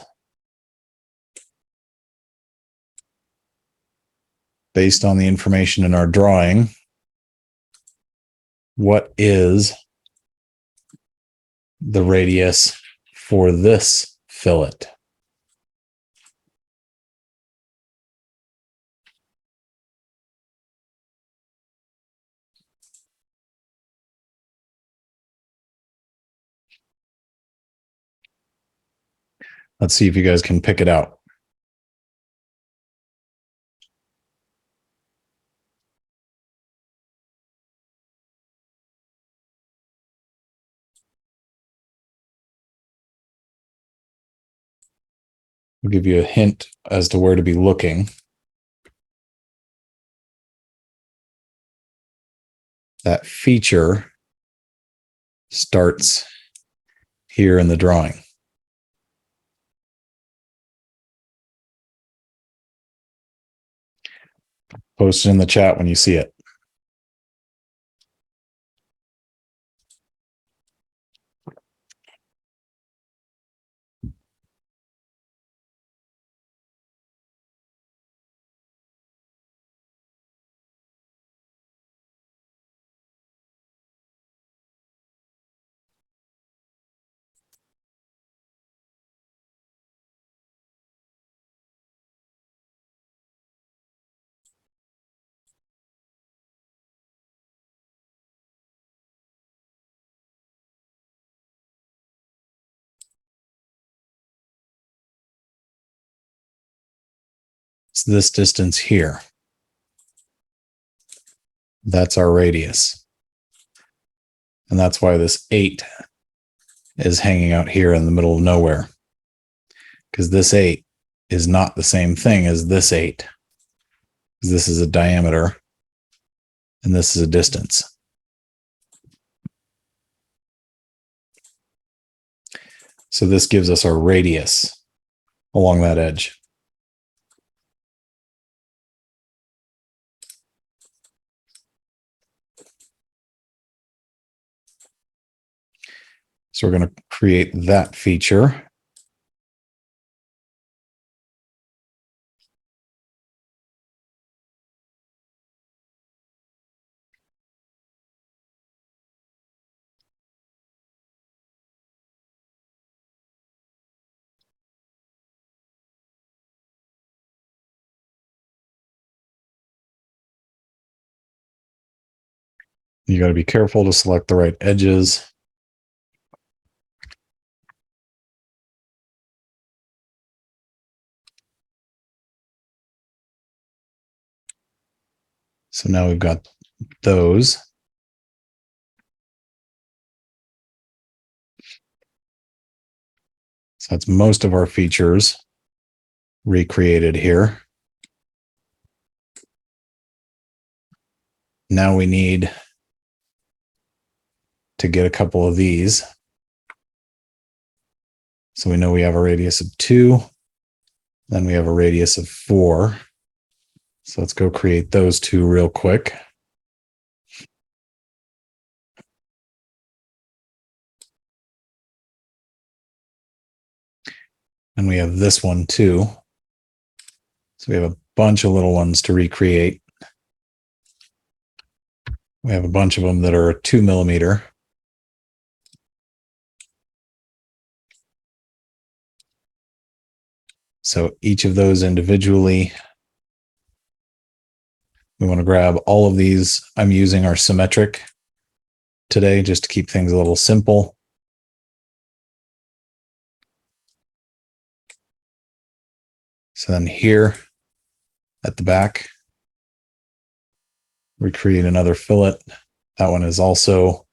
based on the information in our drawing, what is the radius for this fillet? Let's see if you guys can pick it out. I'll give you a hint as to where to be looking. That feature starts here in the drawing. Post it in the chat when you see it. It's this distance here. That's our radius. And that's why this 8 is hanging out here in the middle of nowhere. Because this 8 is not the same thing as this 8. This is a diameter and this is a distance. So this gives us our radius along that edge. So we're going to create that feature. You got to be careful to select the right edges. So now we've got those. So that's most of our features recreated here. Now we need to get a couple of these. So we know we have a radius of 2, then we have a radius of 4. So let's go create those two real quick. And we have this one too. So we have a bunch of little ones to recreate. We have a bunch of them that are 2 millimeter. So each of those individually, we want to grab all of these. I'm using our symmetric today just to keep things a little simple. So then here at the back, we create another fillet. That one is also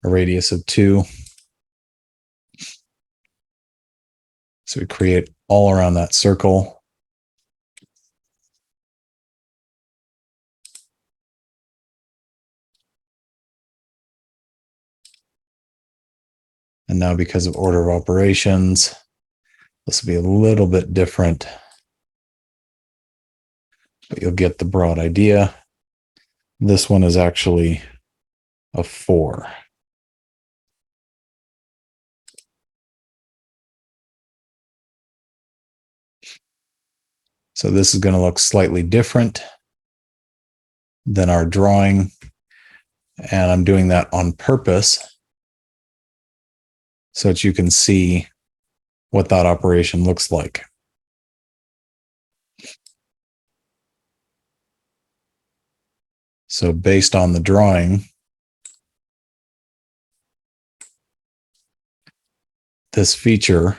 a radius of 2. So we create all around that circle. And now because of order of operations, this will be a little bit different, but you'll get the broad idea. This one is actually a 4. So this is going to look slightly different than our drawing. And I'm doing that on purpose so that you can see what that operation looks like. So based on the drawing, this feature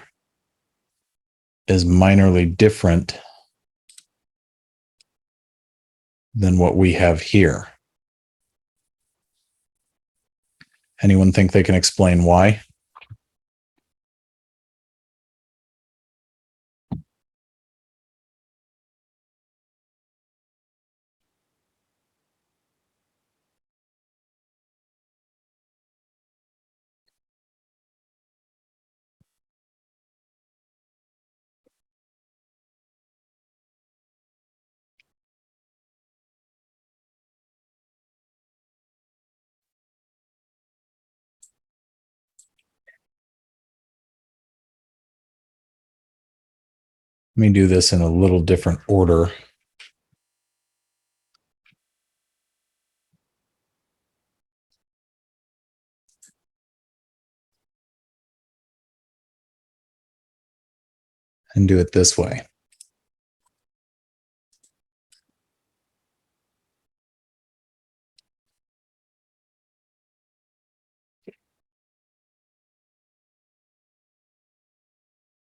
is minorly different than what we have here. Anyone think they can explain why? Let me do this in a little different order. And do it this way.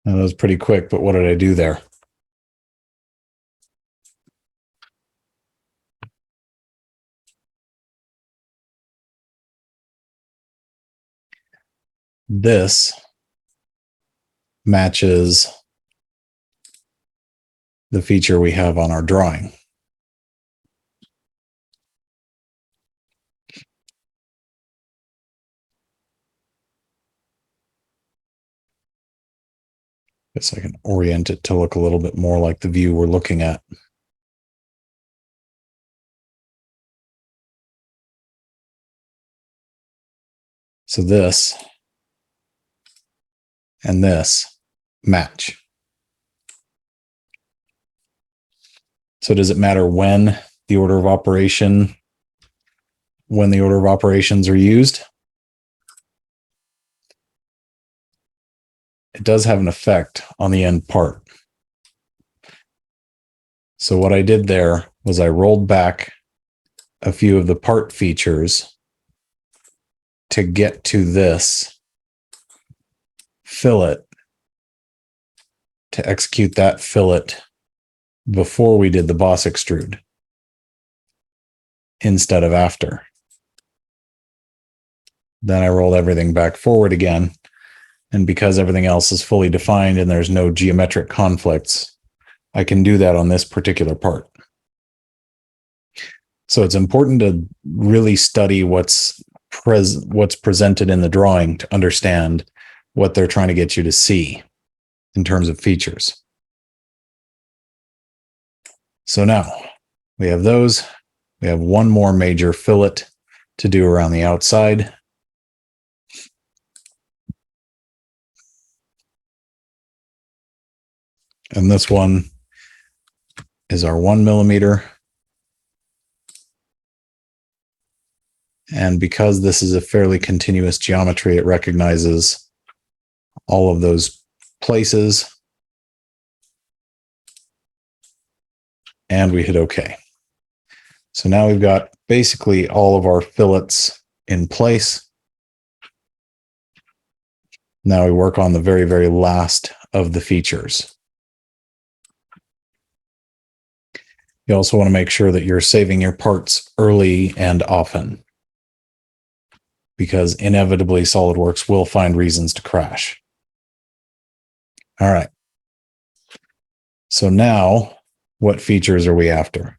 Now, that was pretty quick, but what did I do there? this matches the feature we have on our drawing. Guess I can orient it to look a little bit more like the view we're looking at. So this and this match. So does it matter when the order of operations are used? It does have an effect on the end part. So what I did there was I rolled back a few of the part features to get to this fillet, to execute that fillet before we did the boss extrude instead of after. Then I rolled everything back forward again. And because everything else is fully defined and there's no geometric conflicts, I can do that on this particular part. So it's important to really study what's presented in the drawing to understand what they're trying to get you to see in terms of features. So now we have those. We have one more major fillet to do around the outside. And this one is our 1 millimeter. And because this is a fairly continuous geometry, it recognizes all of those places. And we hit OK. So now we've got basically all of our fillets in place. Now we work on the very, very last of the features. You also want to make sure that you're saving your parts early and often, because inevitably SolidWorks will find reasons to crash. All right. So now, what features are we after?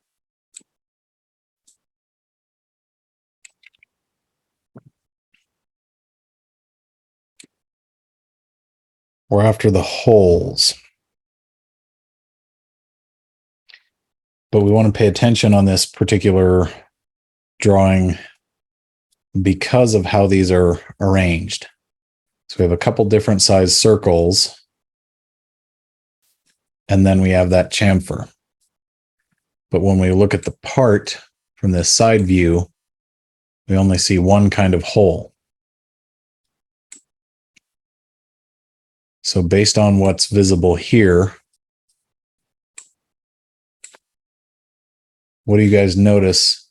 We're after the holes. But we want to pay attention on this particular drawing because of how these are arranged. So we have a couple different size circles, and then we have that chamfer. But when we look at the part from this side view, we only see one kind of hole. So based on what's visible here, what do you guys notice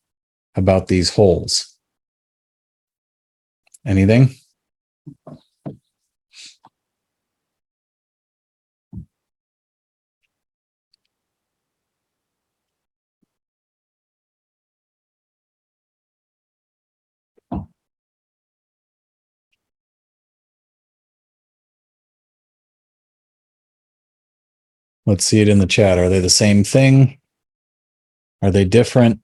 about these holes? Anything? Let's see it in the chat. Are they the same thing? Are they different?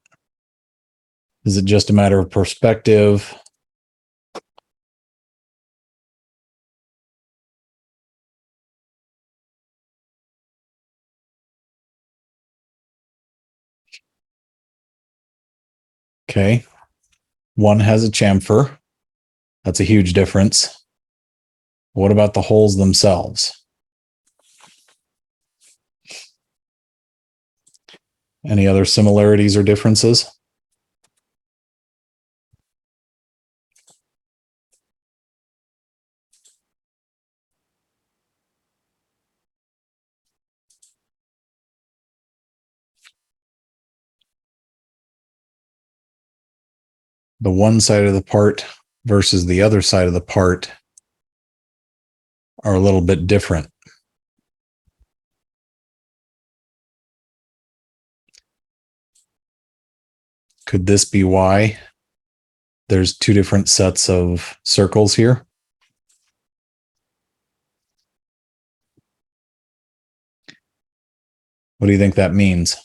Is it just a matter of perspective? Okay. One has a chamfer. That's a huge difference. What about the holes themselves? Any other similarities or differences? The one side of the part versus the other side of the part are a little bit different. Could this be why there's two different sets of circles here? What do you think that means?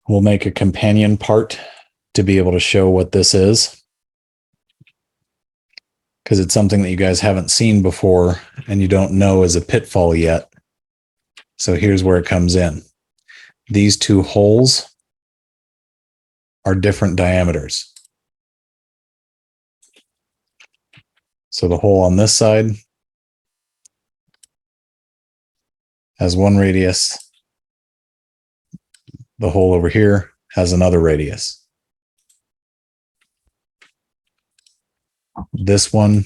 We'll make a companion part to be able to show what this is, because it's something that you guys haven't seen before and you don't know is a pitfall yet. So here's where it comes in. These two holes are different diameters. So the hole on this side has one radius. The hole over here has another radius. This one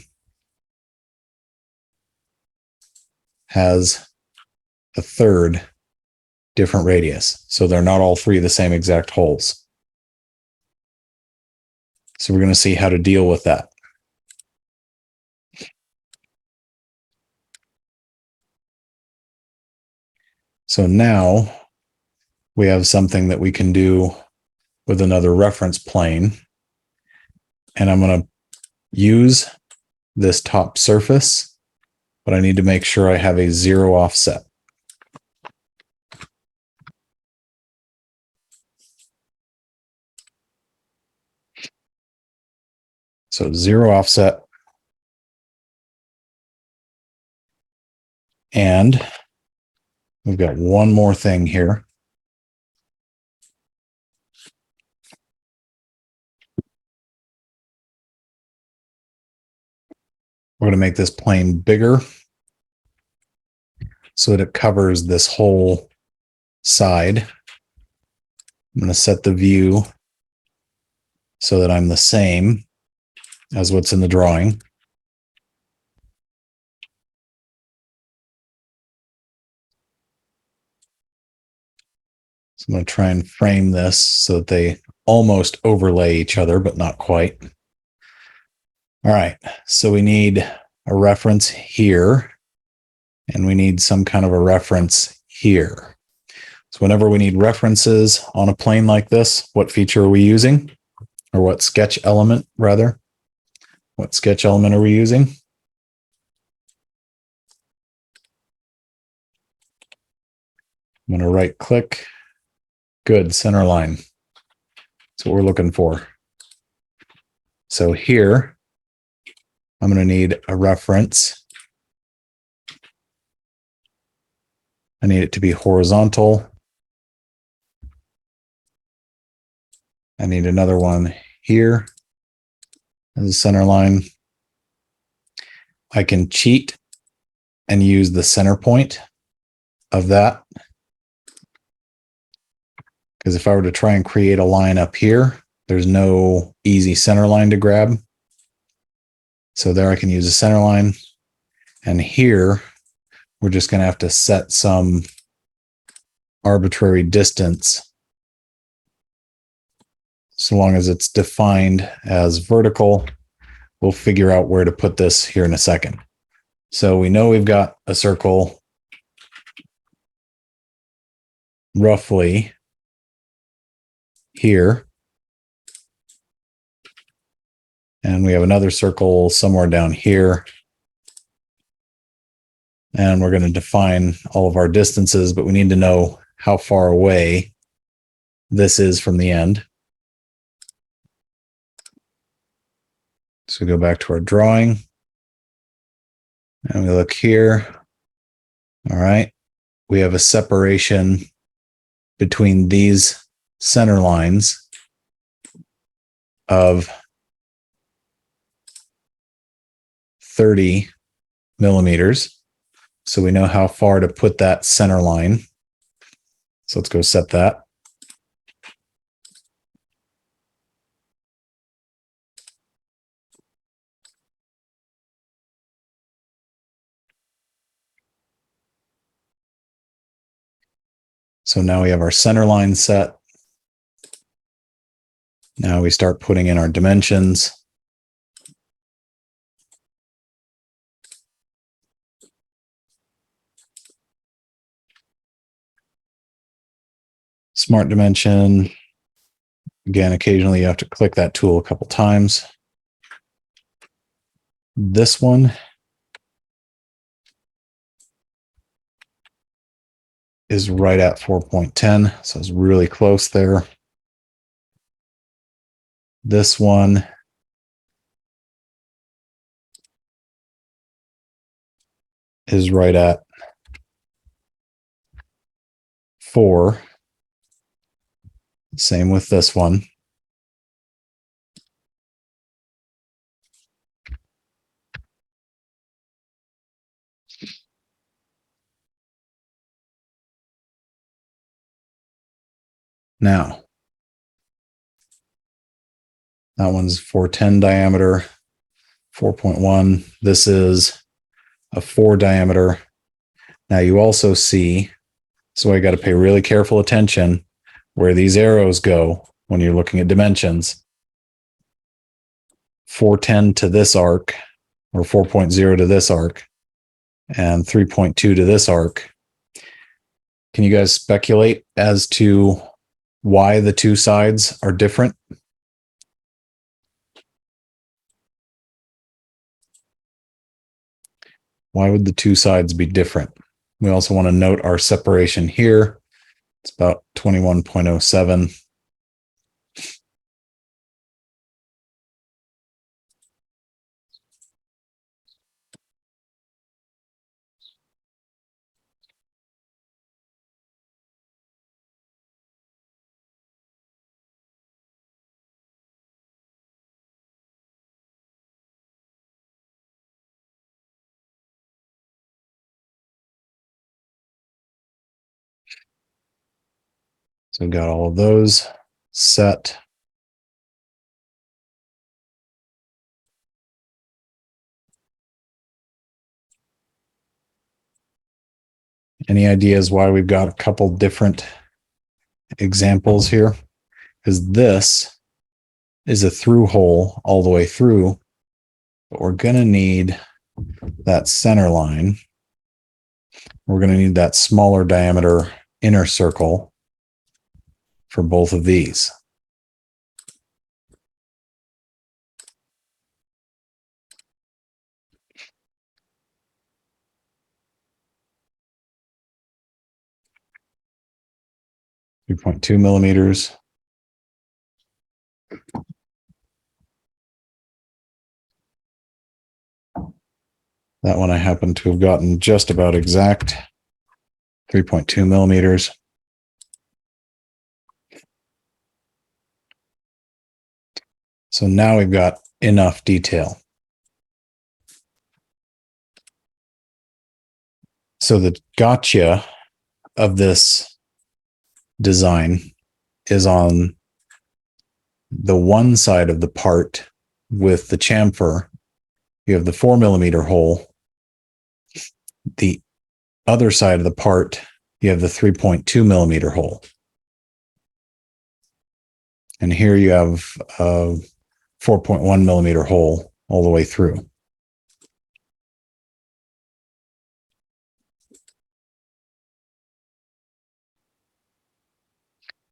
has a third different radius. So they're not all three the same exact holes. So we're going to see how to deal with that. So now we have something that we can do with another reference plane. And I'm going to use this top surface, but I need to make sure I have a 0 offset. So 0 offset. And we've got one more thing here. We're going to make this plane bigger so that it covers this whole side. I'm going to set the view so that I'm the same as what's in the drawing. So I'm going to try and frame this so that they almost overlay each other, but not quite. All right, so we need a reference here, and we need some kind of a reference here. So whenever we need references on a plane like this, what feature are we using? Or what sketch element, rather? What sketch element are we using? I'm going to right click. Good, center line. That's what we're looking for. So here, I'm going to need a reference. I need it to be horizontal. I need another one here as a center line. I can cheat and use the center point of that. Because if I were to try and create a line up here, there's no easy center line to grab. So there I can use a center line. And here, we're just going to have to set some arbitrary distance. So long as it's defined as vertical, we'll figure out where to put this here in a second. So we know we've got a circle roughly here. And we have another circle somewhere down here. And we're going to define all of our distances, but we need to know how far away this is from the end. So we go back to our drawing. And we look here. All right. We have a separation between these center lines of 30 millimeters. So we know how far to put that center line. So let's go set that. So now we have our center line set. Now we start putting in our dimensions. Smart dimension. Again, occasionally you have to click that tool a couple times. This one is right at 4.10, so it's really close there. This one is right at 4. Same with this one. Now, that one's 410 diameter, 4.1. This is a 4 diameter. Now you also see, so I got to pay really careful attention where these arrows go when you're looking at dimensions. 410 to this arc, or 4.0 to this arc, and 3.2 to this arc. Can you guys speculate as to why the two sides are different? Why would the two sides be different? We also want to note our separation here. It's about 21.07. So we've got all of those set. Any ideas why we've got a couple different examples here? Because this is a through hole all the way through, but we're going to need that center line. We're going to need that smaller diameter inner circle for both of these. .2 millimeters. That one I happen to have gotten just about exact, 3.2 millimeters. So now we've got enough detail. So the gotcha of this design is on the one side of the part with the chamfer. You have the 4 millimeter hole. The other side of the part, you have the 3.2 millimeter hole. And here you have a 4.1 millimeter hole all the way through.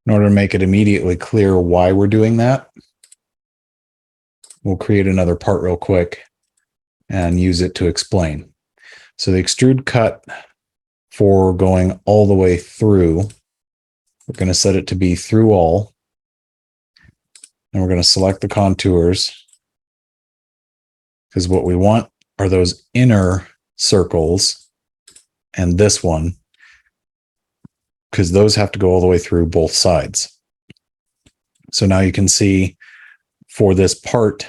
In order to make it immediately clear why we're doing that, we'll create another part real quick and use it to explain. So the extrude cut for going all the way through, we're going to set it to be through all. And we're going to select the contours because what we want are those inner circles and this one, because those have to go all the way through both sides. So now you can see for this part,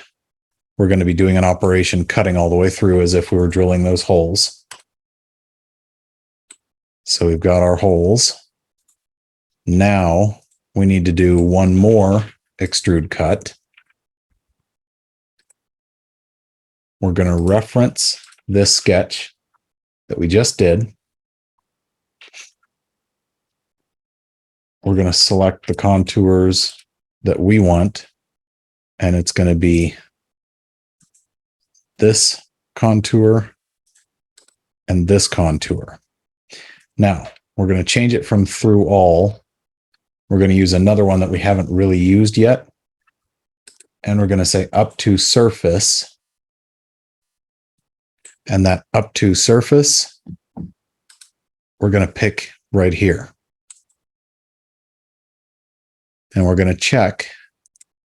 we're going to be doing an operation cutting all the way through as if we were drilling those holes. So we've got our holes. Now we need to do one more extrude cut. We're going to reference this sketch that we just did. We're going to select the contours that we want, and it's going to be this contour and this contour. Now, we're going to change it from through all We're going to use another one that we haven't really used yet. And we're going to say up to surface. And that up to surface, we're going to pick right here. And we're going to check,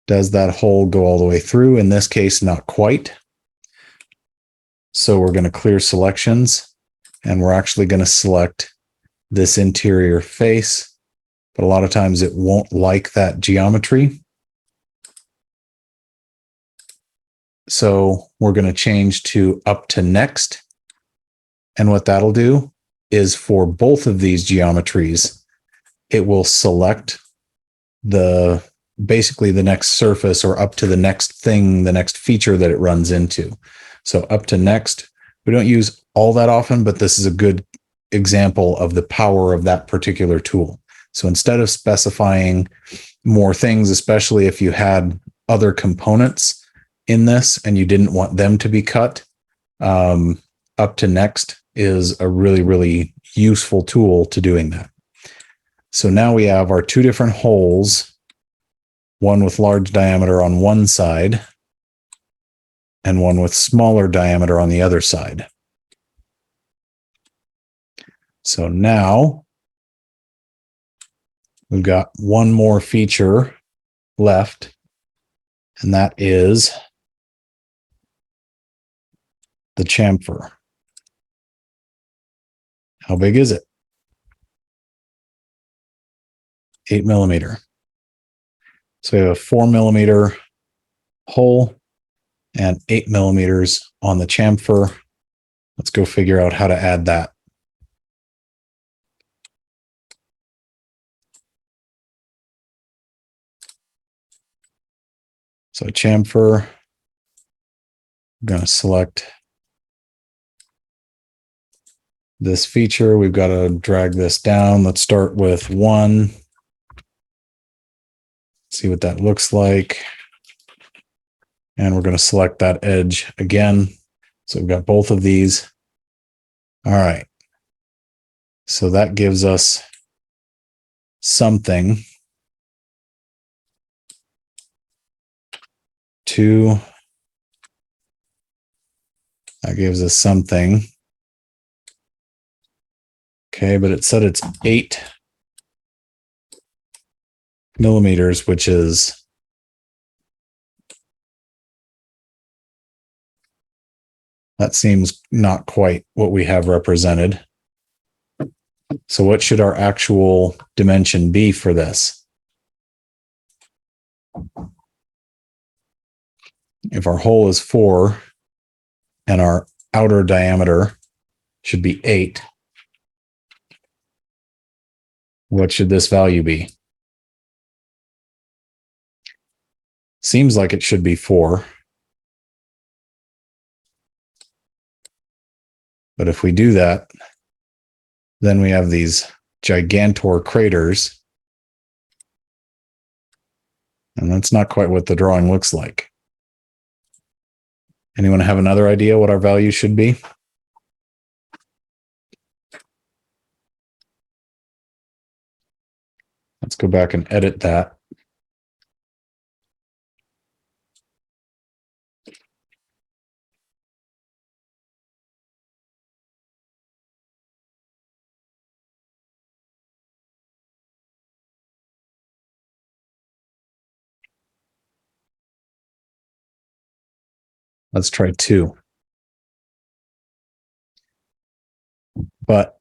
does that hole go all the way through? In this case, not quite. So we're going to clear selections, and we're actually going to select this interior face. But a lot of times it won't like that geometry. So we're going to change to up to next. And what that'll do is for both of these geometries, it will select basically the next surface or up to the next thing, the next feature that it runs into. So up to next, we don't use all that often, but this is a good example of the power of that particular tool. So instead of specifying more things, especially if you had other components in this and you didn't want them to be cut, up to next is a really, really useful tool to doing that. So now we have our two different holes, one with large diameter on one side and one with smaller diameter on the other side. So now we've got one more feature left, and that is the chamfer. How big is it? 8 millimeter. So we have a 4 millimeter hole and 8 millimeters on the chamfer. Let's go figure out how to add that. So chamfer, I'm going to select this feature. We've got to drag this down. Let's start with 1. See what that looks like. And we're going to select that edge again. So we've got both of these. All right. So that gives us something. 2. That gives us something. Okay, but it said it's 8 millimeters, which is that seems not quite what we have represented. So what should our actual dimension be for this? If our hole is 4 and our outer diameter should be 8, what should this value be? Seems like it should be 4. But if we do that, then we have these gigantor craters. And that's not quite what the drawing looks like. Anyone have another idea what our value should be? Let's go back and edit that. Let's try 2. But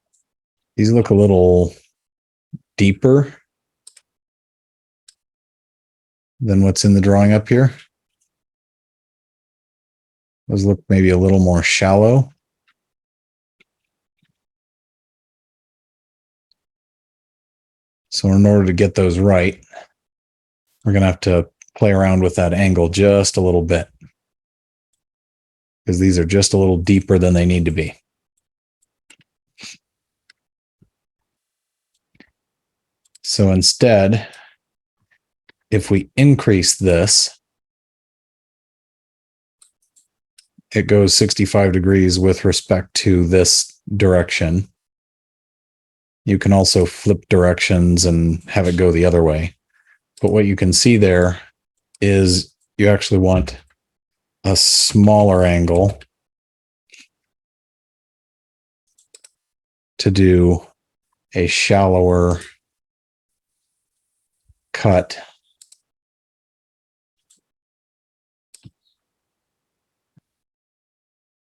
these look a little deeper than what's in the drawing up here. Those look maybe a little more shallow. So in order to get those right, we're going to have to play around with that angle just a little bit, because these are just a little deeper than they need to be. So instead, if we increase this, it goes 65 degrees with respect to this direction. You can also flip directions and have it go the other way. But what you can see there is you actually want a smaller angle to do a shallower cut.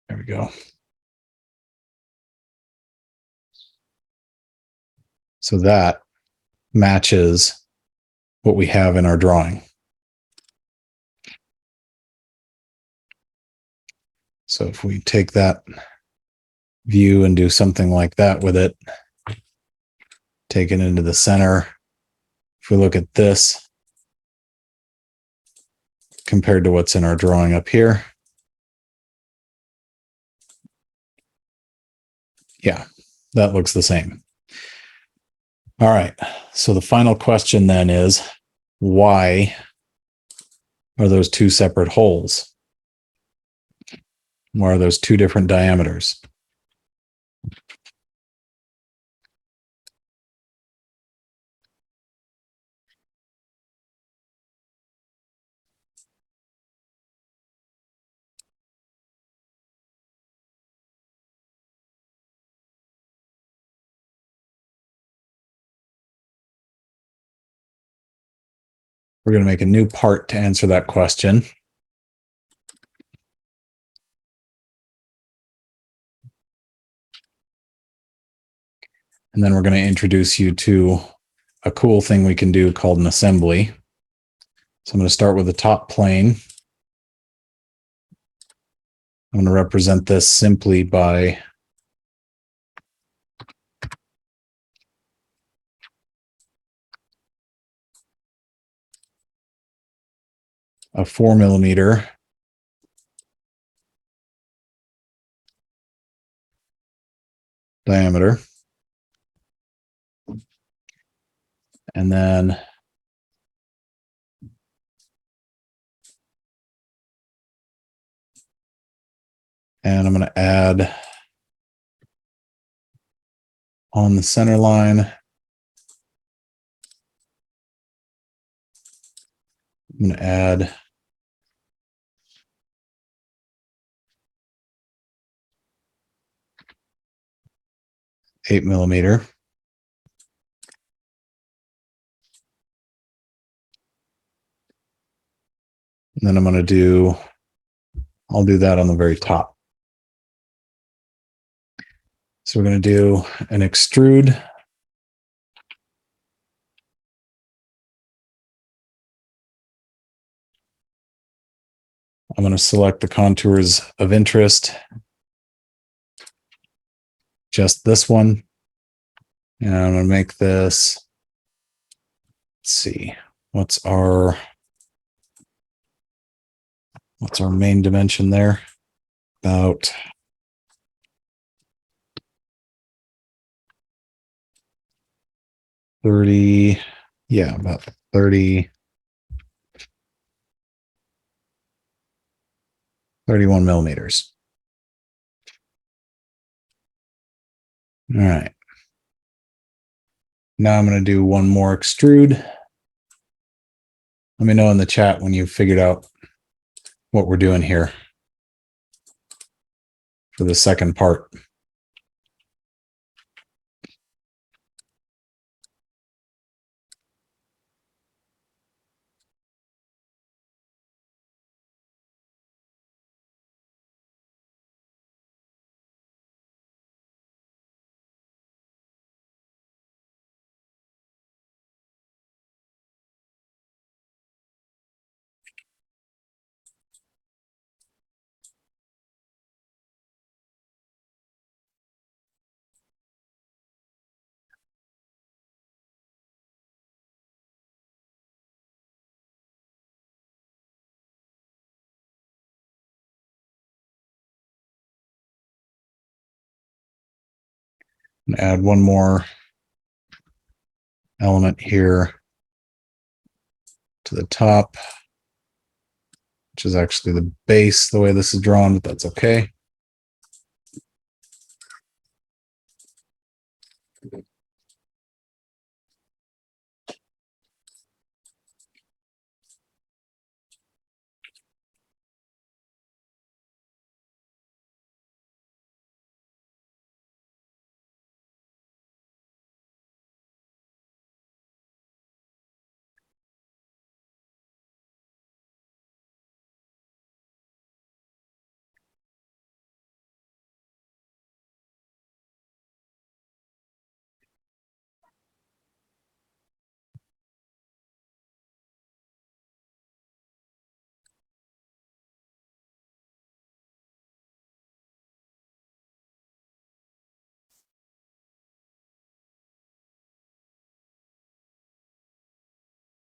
There we go. So that matches what we have in our drawing. So if we take that view and do something like that with it, take it into the center. If we look at this compared to what's in our drawing up here, yeah, that looks the same. All right. So the final question then is, why are those two separate holes? Why are those two different diameters? We're going to make a new part to answer that question. And then we're going to introduce you to a cool thing we can do called an assembly. So I'm going to start with the top plane. I'm going to represent this simply by a 4mm diameter. And then I'm going to add on the center line, I'm going to add $8mm. And then I'm going to do, I'll do that on the very top. So we're going to do an extrude. I'm going to select the contours of interest, just this one. And I'm going to make this, let's see, what's our main dimension there? About 30, yeah, about 30, 31 millimeters. All right. Now I'm going to do one more extrude. Let me know in the chat when you've figured out what we're doing here for the second part. And add one more element here to the top, which is actually the base the way this is drawn, but that's okay.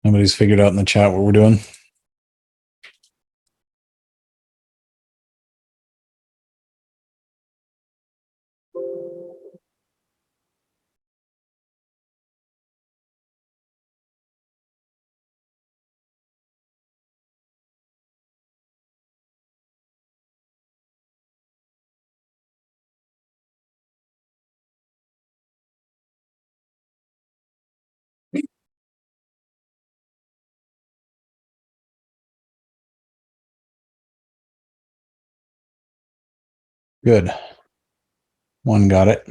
Nobody's figured out in the chat what we're doing. Good. One got it.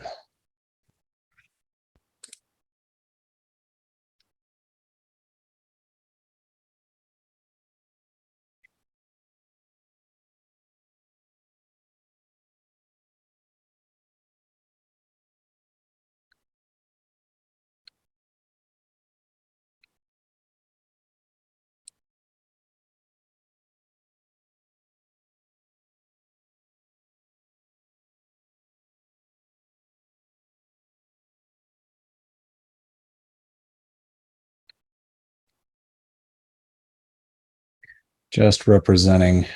Just representing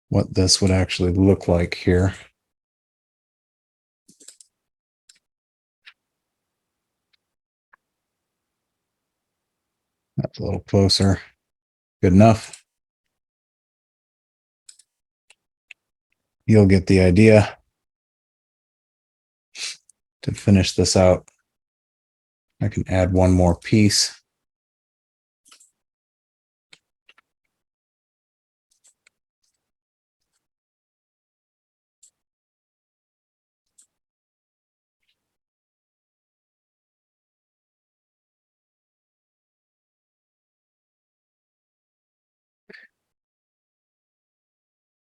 what this would actually look like here. That's a little closer. Good enough. You'll get the idea. To finish this out, I can add one more piece.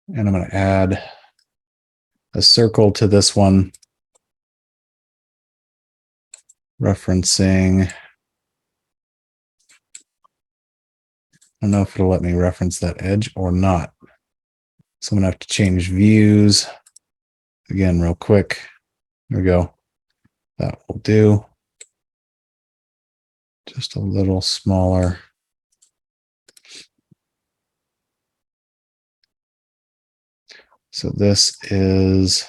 And I'm going to add a circle to this one, referencing. I don't know if it'll let me reference that edge or not. So I'm going to have to change views again real quick. There we go. That will do. Just a little smaller. So this is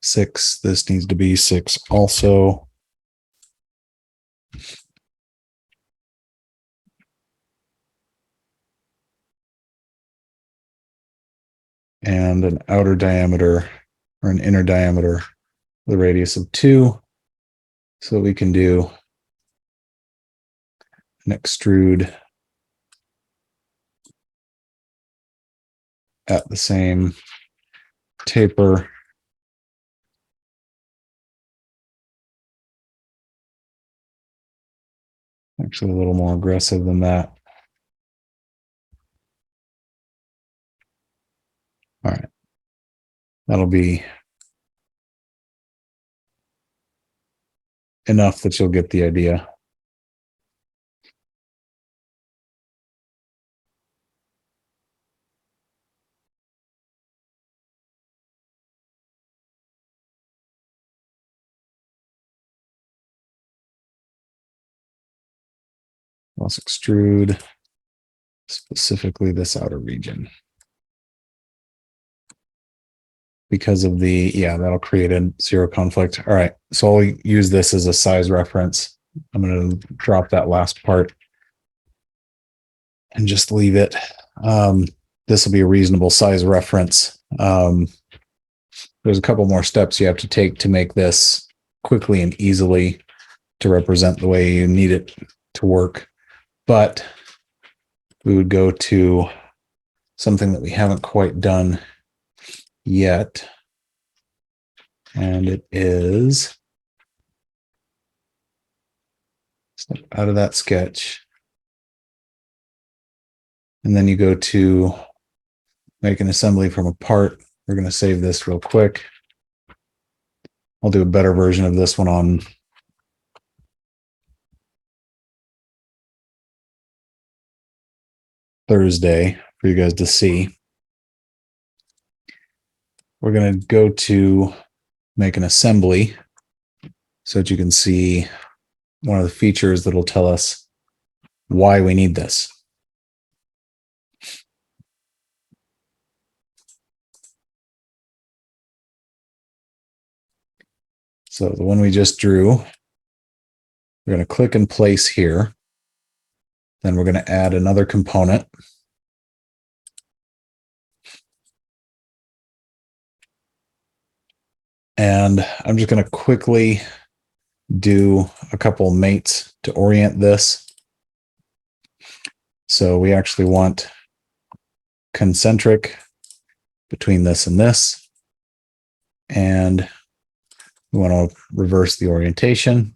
6. This needs to be 6 also. And an outer diameter or an inner diameter, the radius of 2. So we can do an extrude at the same taper. Actually, a little more aggressive than that. All right. That'll be enough that you'll get the idea. Let's extrude specifically this outer region. Because of the, yeah, that'll create a zero conflict. All right, so I'll use this as a size reference. I'm going to drop that last part and just leave it. This will be a reasonable size reference. There's a couple more steps you have to take to make this quickly and easily to represent the way you need it to work. But we would go to something that we haven't quite done yet. And it is step out of that sketch. And then you go to make an assembly from a part. We're going to save this real quick. I'll do a better version of this one on Thursday for you guys to see. we're going to go to make an assembly so that you can see one of the features that will tell us why we need this. So the one we just drew, we're going to click and place here. Then we're going to add another component. And I'm just going to quickly do a couple mates to orient this. So we actually want concentric between this and this. And we want to reverse the orientation.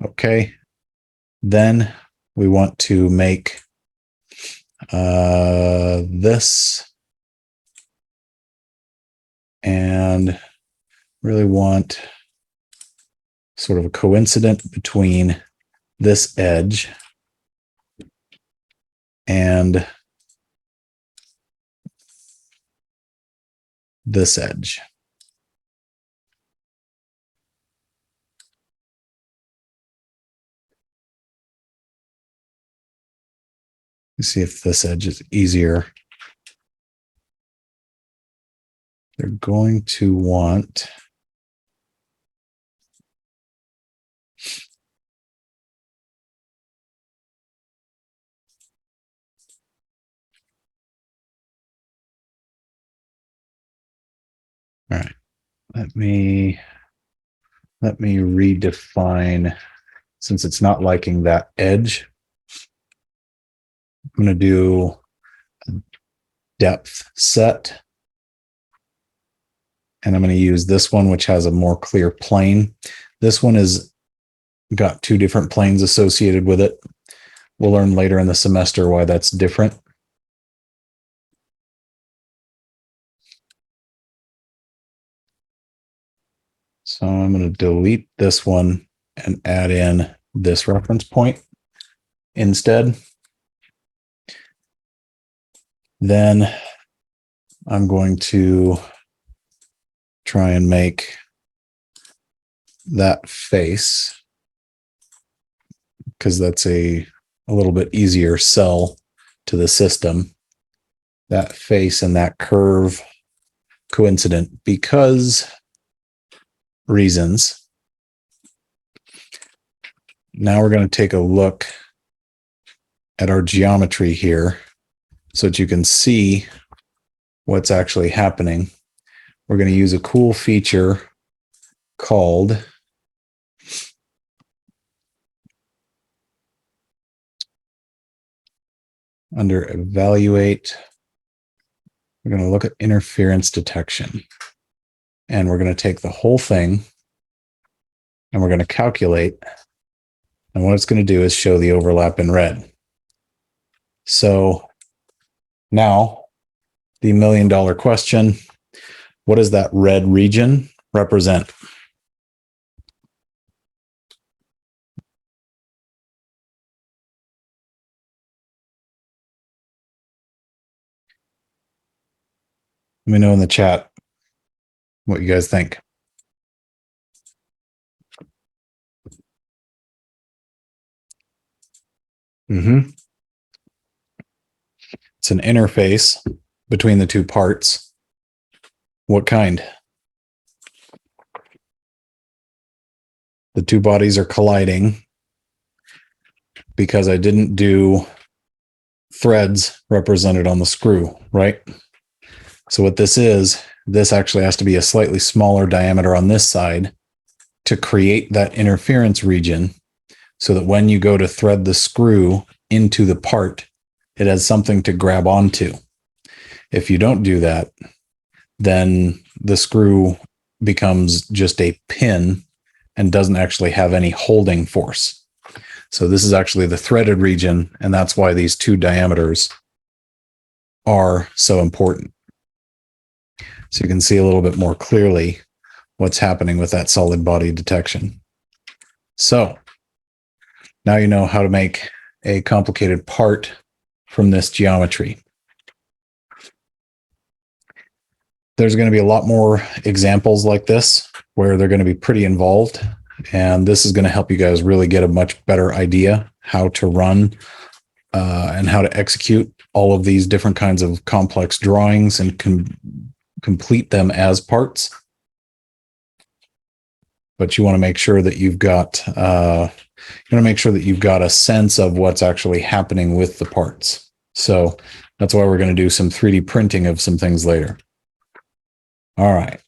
Okay. Then we want to make this, and really want sort of a coincident between this edge and this edge. Let's see if this edge is easier. They're going to want all right. Let me redefine, since it's not liking that edge. I'm going to do a depth set. And I'm going to use this one, which has a more clear plane. This one has got two different planes associated with it. We'll learn later in the semester why that's different. So I'm going to delete this one and add in this reference point instead. Then I'm going to try and make that face, because that's a little bit easier sell to the system. That face and that curve coincident because reasons. Now we're going to take a look at our geometry here so that you can see what's actually happening. We're going to use a cool feature called under evaluate. We're going to look at interference detection. And we're going to take the whole thing and we're going to calculate. And what it's going to do is show the overlap in red. So now the $1 million question, what does that red region represent? Let me know in the chat what you guys think. It's an interface between the two parts. What kind? The two bodies are colliding because I didn't do threads represented on the screw, right? So what this is, this actually has to be a slightly smaller diameter on this side to create that interference region so that when you go to thread the screw into the part, it has something to grab onto. If you don't do that, then the screw becomes just a pin and doesn't actually have any holding force. So this is actually the threaded region, and that's why these two diameters are so important. So you can see a little bit more clearly what's happening with that solid body detection. So now you know how to make a complicated part from this geometry. there's going to be a lot more examples like this where they're going to be pretty involved. And this is going to help you guys really get a much better idea how to run and how to execute all of these different kinds of complex drawings and complete them as parts. But you want to make sure that you've got a sense of what's actually happening with the parts. So that's why we're going to do some 3D printing of some things later. All right.